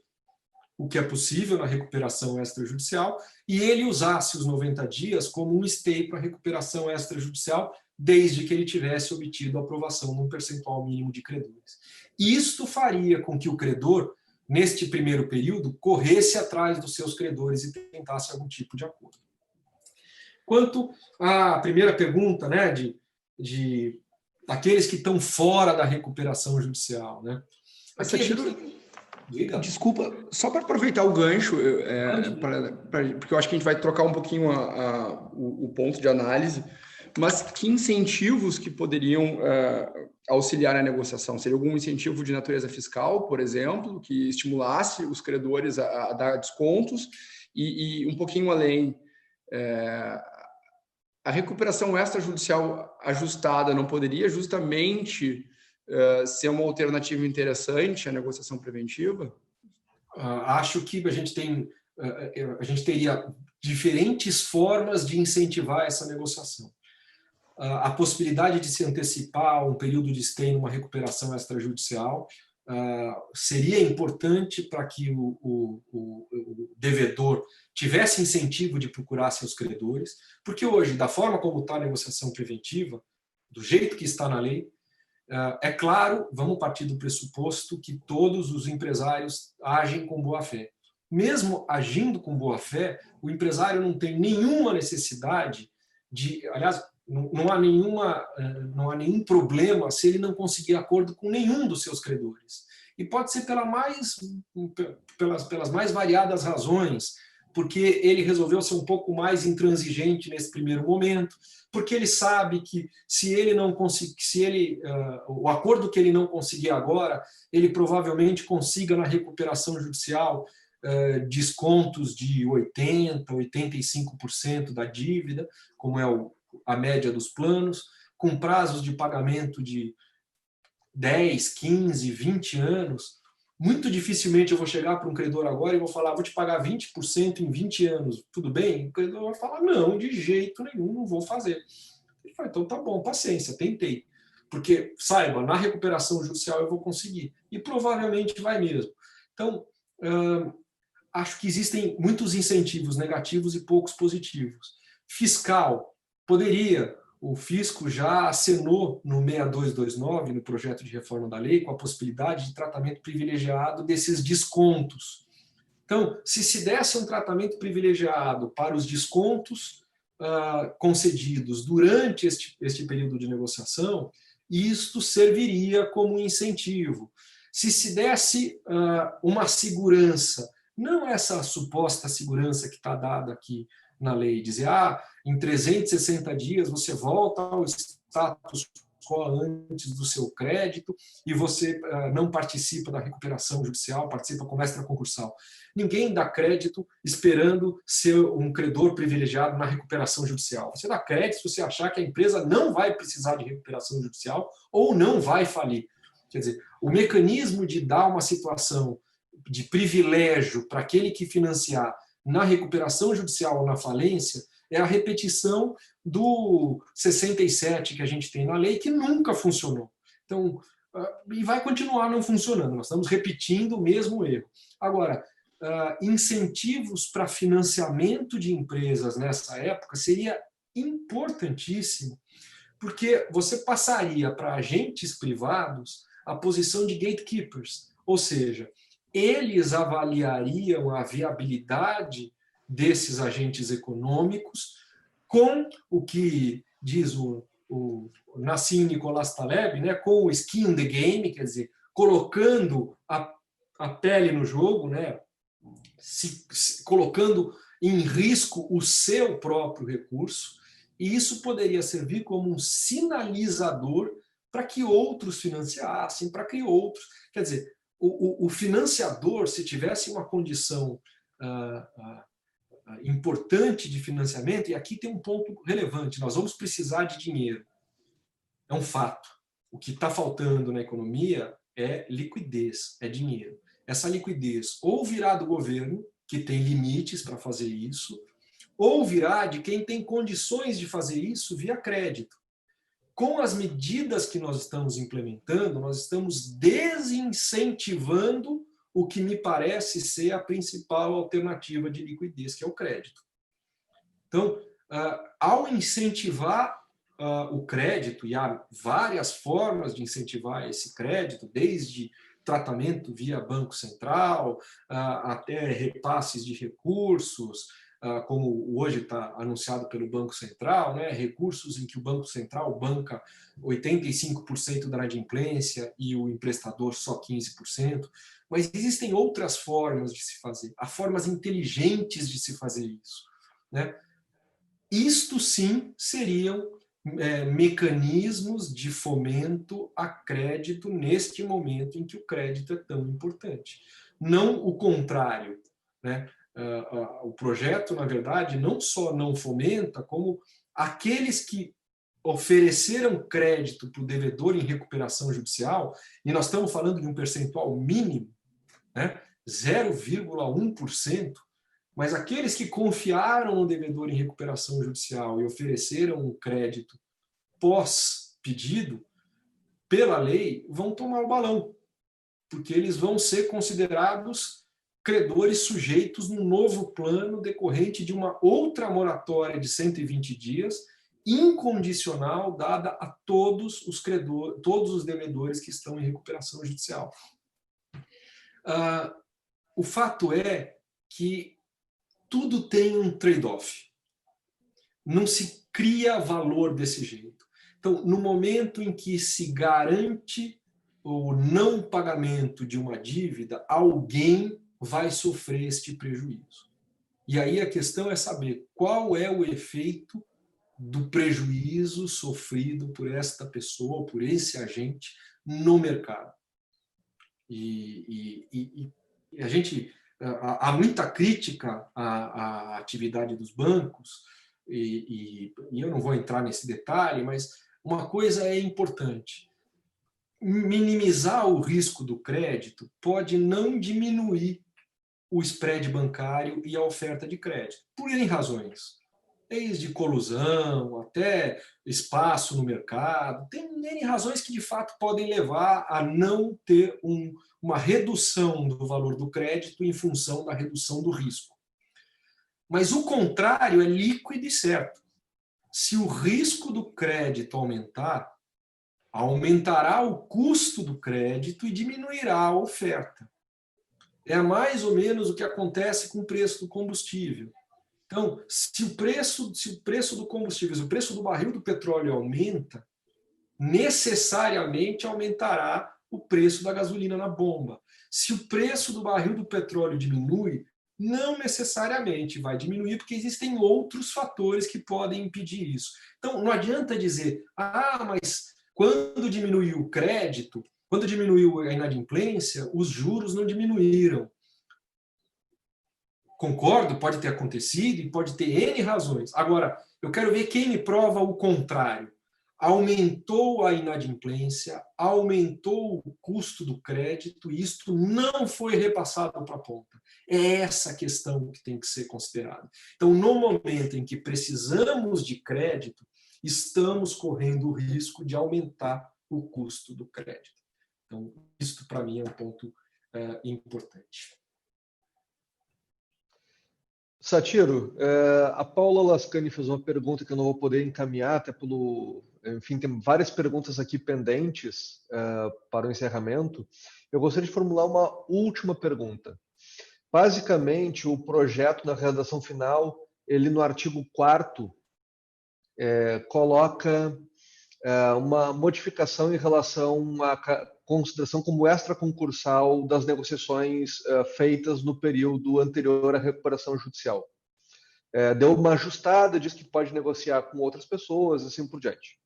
o que é possível na recuperação extrajudicial, e ele usasse os 90 dias como um stay para recuperação extrajudicial, desde que ele tivesse obtido a aprovação num percentual mínimo de credores. Isto faria com que o credor, neste primeiro período, corresse atrás dos seus credores e tentasse algum tipo de acordo. Quanto à primeira pergunta, né, de aqueles que estão fora da recuperação judicial, né? Desculpa, só para aproveitar o gancho, porque eu acho que a gente vai trocar um pouquinho o ponto de análise, mas que incentivos que poderiam auxiliar na negociação? Seria algum incentivo de natureza fiscal, por exemplo, que estimulasse os credores a dar descontos e um pouquinho além, a recuperação extrajudicial ajustada não poderia justamente ser uma alternativa interessante à negociação preventiva? Acho que a gente teria diferentes formas de incentivar essa negociação. A possibilidade de se antecipar um período de stay numa recuperação extrajudicial seria importante para que o devedor tivesse incentivo de procurar seus credores, porque hoje, da forma como está a negociação preventiva, do jeito que está na lei, é claro, vamos partir do pressuposto que todos os empresários agem com boa-fé. Mesmo agindo com boa-fé, o empresário não tem nenhuma necessidade de... Aliás, não há nenhum problema se ele não conseguir acordo com nenhum dos seus credores. E pode ser pelas mais variadas razões, porque ele resolveu ser um pouco mais intransigente nesse primeiro momento, porque ele sabe que se ele não conseguir, o acordo que ele não conseguir agora, ele provavelmente consiga na recuperação judicial descontos de 80%, 85% da dívida, como é a média dos planos, com prazos de pagamento de 10, 15, 20 anos. Muito dificilmente eu vou chegar para um credor agora e vou falar, vou te pagar 20% em 20 anos, tudo bem? O credor vai falar, não, de jeito nenhum, não vou fazer. Ele fala, então tá bom, paciência, tentei. Porque, saiba, na recuperação judicial eu vou conseguir. E provavelmente vai mesmo. Então, acho que existem muitos incentivos negativos e poucos positivos. Fiscal, poderia... O fisco já acenou no 6229, no projeto de reforma da lei, com a possibilidade de tratamento privilegiado desses descontos. Então, se desse um tratamento privilegiado para os descontos concedidos durante este período de negociação, isto serviria como incentivo. Se desse uma segurança, não essa suposta segurança que está dada aqui na lei, dizer, em 360 dias você volta ao status quo antes do seu crédito e você não participa da recuperação judicial, participa como extraconcursal. Ninguém dá crédito esperando ser um credor privilegiado na recuperação judicial. Você dá crédito se você achar que a empresa não vai precisar de recuperação judicial ou não vai falir. Quer dizer, o mecanismo de dar uma situação de privilégio para aquele que financiar na recuperação judicial ou na falência, é a repetição do 67 que a gente tem na lei, que nunca funcionou. Então, e vai continuar não funcionando, nós estamos repetindo o mesmo erro. Agora, incentivos para financiamento de empresas nessa época seria importantíssimo, porque você passaria para agentes privados a posição de gatekeepers, ou seja, eles avaliariam a viabilidade desses agentes econômicos com o que diz o Nassim Nicolás Taleb, né, com o skin in the game, quer dizer, colocando a pele no jogo, né, colocando em risco o seu próprio recurso, e isso poderia servir como um sinalizador para que outros financiassem, para que outros... Quer dizer, o financiador, se tivesse uma condição importante de financiamento, e aqui tem um ponto relevante, nós vamos precisar de dinheiro. É um fato. O que está faltando na economia é liquidez, é dinheiro. Essa liquidez ou virá do governo, que tem limites para fazer isso, ou virá de quem tem condições de fazer isso via crédito. Com as medidas que nós estamos implementando, nós estamos desincentivando o que me parece ser a principal alternativa de liquidez, que é o crédito. Então, ao incentivar o crédito, e há várias formas de incentivar esse crédito, desde tratamento via Banco Central, até repasses de recursos, como hoje está anunciado pelo Banco Central, né, recursos em que o Banco Central banca 85% da inadimplência e o emprestador só 15%. Mas existem outras formas de se fazer, há formas inteligentes de se fazer isso, né? Isto sim seriam mecanismos de fomento a crédito neste momento em que o crédito é tão importante. Não o contrário, né? O projeto, na verdade, não só não fomenta, como aqueles que ofereceram crédito para o devedor em recuperação judicial, e nós estamos falando de um percentual mínimo, né? 0,1%, mas aqueles que confiaram no devedor em recuperação judicial e ofereceram um crédito pós-pedido, pela lei, vão tomar o balão, porque eles vão ser considerados credores sujeitos num novo plano decorrente de uma outra moratória de 120 dias, incondicional, dada a todos os credores, todos os devedores que estão em recuperação judicial. O fato é que tudo tem um trade-off. Não se cria valor desse jeito. Então, no momento em que se garante o não pagamento de uma dívida, alguém vai sofrer este prejuízo. E aí a questão é saber qual é o efeito do prejuízo sofrido por esta pessoa, por esse agente, no mercado. E a gente... Há muita crítica à atividade dos bancos, e eu não vou entrar nesse detalhe, mas uma coisa é importante. Minimizar o risco do crédito pode não diminuir o spread bancário e a oferta de crédito, por N razões. Desde colusão, até espaço no mercado. Tem N razões que, de fato, podem levar a não ter uma redução do valor do crédito em função da redução do risco. Mas o contrário é líquido e certo. Se o risco do crédito aumentar, aumentará o custo do crédito e diminuirá a oferta. É mais ou menos o que acontece com o preço do combustível. Então, se o preço do combustível, se o preço do barril do petróleo aumenta, necessariamente aumentará o preço da gasolina na bomba. Se o preço do barril do petróleo diminui, não necessariamente vai diminuir, porque existem outros fatores que podem impedir isso. Então, não adianta dizer, mas quando diminuiu o crédito, quando diminuiu a inadimplência, os juros não diminuíram. Concordo, pode ter acontecido e pode ter N razões. Agora, eu quero ver quem me prova o contrário. Aumentou a inadimplência, aumentou o custo do crédito e isto não foi repassado para a ponta. É essa a questão que tem que ser considerada. Então, no momento em que precisamos de crédito, estamos correndo o risco de aumentar o custo do crédito. Então, isso para mim é um ponto importante. Satiro, a Paula Lascani fez uma pergunta que eu não vou poder encaminhar, até pelo... Enfim, tem várias perguntas aqui pendentes para o encerramento. Eu gostaria de formular uma última pergunta. Basicamente, o projeto na redação final, ele no artigo 4º, coloca uma modificação em relação à consideração como extraconcursal das negociações feitas no período anterior à recuperação judicial. Deu uma ajustada, diz que pode negociar com outras pessoas, assim por diante.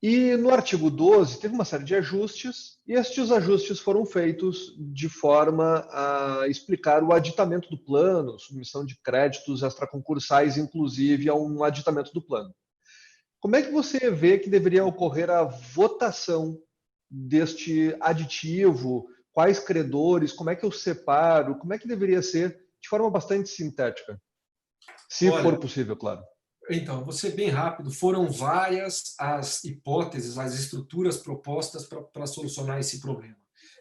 E no artigo 12 teve uma série de ajustes, e estes ajustes foram feitos de forma a explicar o aditamento do plano, submissão de créditos extraconcursais, inclusive a um aditamento do plano. Como é que você vê que deveria ocorrer a votação deste aditivo? Quais credores? Como é que eu separo? Como é que deveria ser de forma bastante sintética? Se for possível, claro. Então, vou ser bem rápido. Foram várias as hipóteses, as estruturas propostas para solucionar esse problema.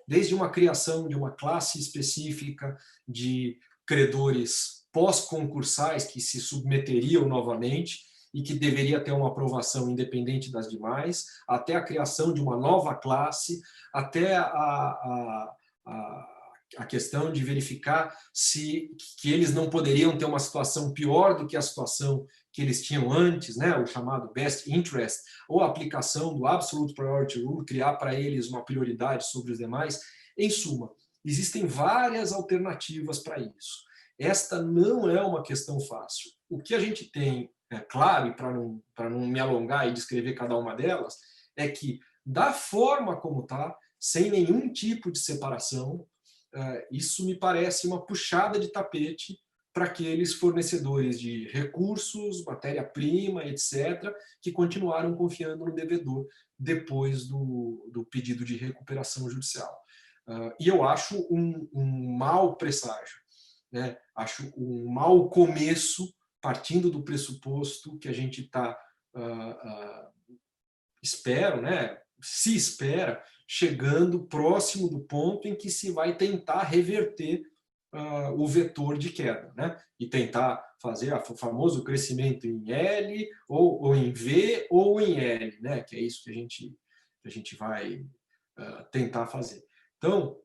Desde uma criação de uma classe específica de credores pós-concursais que se submeteriam novamente e que deveria ter uma aprovação independente das demais, até a criação de uma nova classe, até a questão de verificar que eles não poderiam ter uma situação pior do que a situação que eles tinham antes, né, o chamado best interest, ou a aplicação do absolute priority rule, criar para eles uma prioridade sobre os demais. Em suma, existem várias alternativas para isso. Esta não é uma questão fácil. O que a gente tem, é claro, e para não me alongar e descrever cada uma delas, é que, da forma como está, sem nenhum tipo de separação, isso me parece uma puxada de tapete para aqueles fornecedores de recursos, matéria-prima, etc., que continuaram confiando no devedor depois do pedido de recuperação judicial. E eu acho um mau presságio, né? Acho um mau começo, partindo do pressuposto que a gente está, espero, né? Se espera, chegando próximo do ponto em que se vai tentar reverter o vetor de queda, né? E tentar fazer o famoso crescimento em L, ou em V, ou em L, né? Que é isso que a gente vai tentar fazer. Então,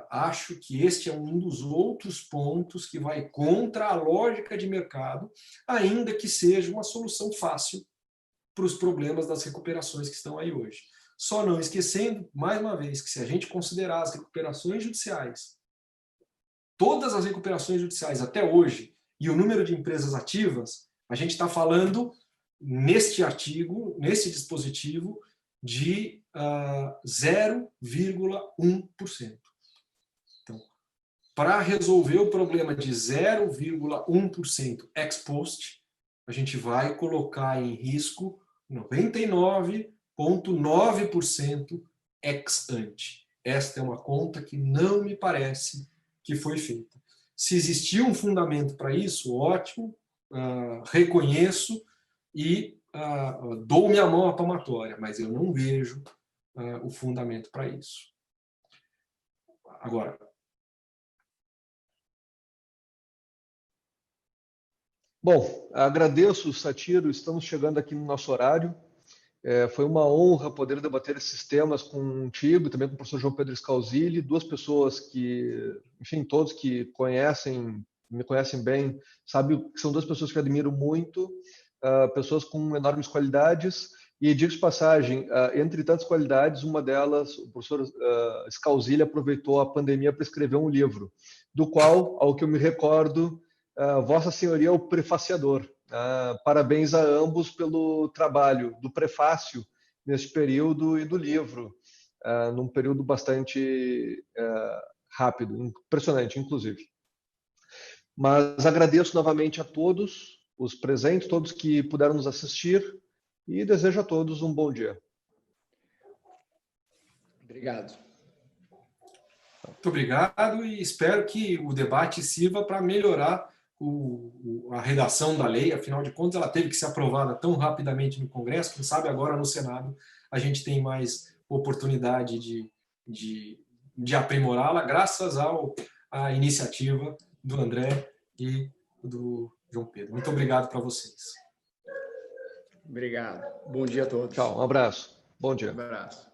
acho que este é um dos outros pontos que vai contra a lógica de mercado, ainda que seja uma solução fácil para os problemas das recuperações que estão aí hoje. Só não esquecendo, mais uma vez, que se a gente considerar as recuperações judiciais, todas as recuperações judiciais até hoje, e o número de empresas ativas, a gente está falando, neste artigo, nesse dispositivo, de 0,1%. Então, para resolver o problema de 0,1% ex post, a gente vai colocar em risco 99,9% ex ante. Esta é uma conta que não me parece que foi feita. Se existia um fundamento para isso, ótimo, reconheço e dou minha mão à palmatória, mas eu não vejo o fundamento para isso. Agora, bom, agradeço, Satiro, estamos chegando aqui no nosso horário. Foi uma honra poder debater esses temas contigo e também com o professor João Pedro Scalzilli, duas pessoas que, enfim, todos que me conhecem bem, sabem que são duas pessoas que eu admiro muito, pessoas com enormes qualidades, e digo de passagem, entre tantas qualidades, uma delas, o professor Scalzilli aproveitou a pandemia para escrever um livro, do qual, ao que eu me recordo, Vossa Senhoria é o prefaciador. Parabéns a ambos pelo trabalho do prefácio neste período e do livro, num período bastante rápido, impressionante, inclusive. Mas agradeço novamente a todos os presentes, todos que puderam nos assistir, e desejo a todos um bom dia. Obrigado. Muito obrigado e espero que o debate sirva para melhorar a redação da lei. Afinal de contas, ela teve que ser aprovada tão rapidamente no Congresso, quem sabe agora no Senado a gente tem mais oportunidade de aprimorá-la, graças à iniciativa do André e do João Pedro. Muito obrigado para vocês. Obrigado. Bom dia a todos. Tchau, um abraço. Bom dia. Um abraço.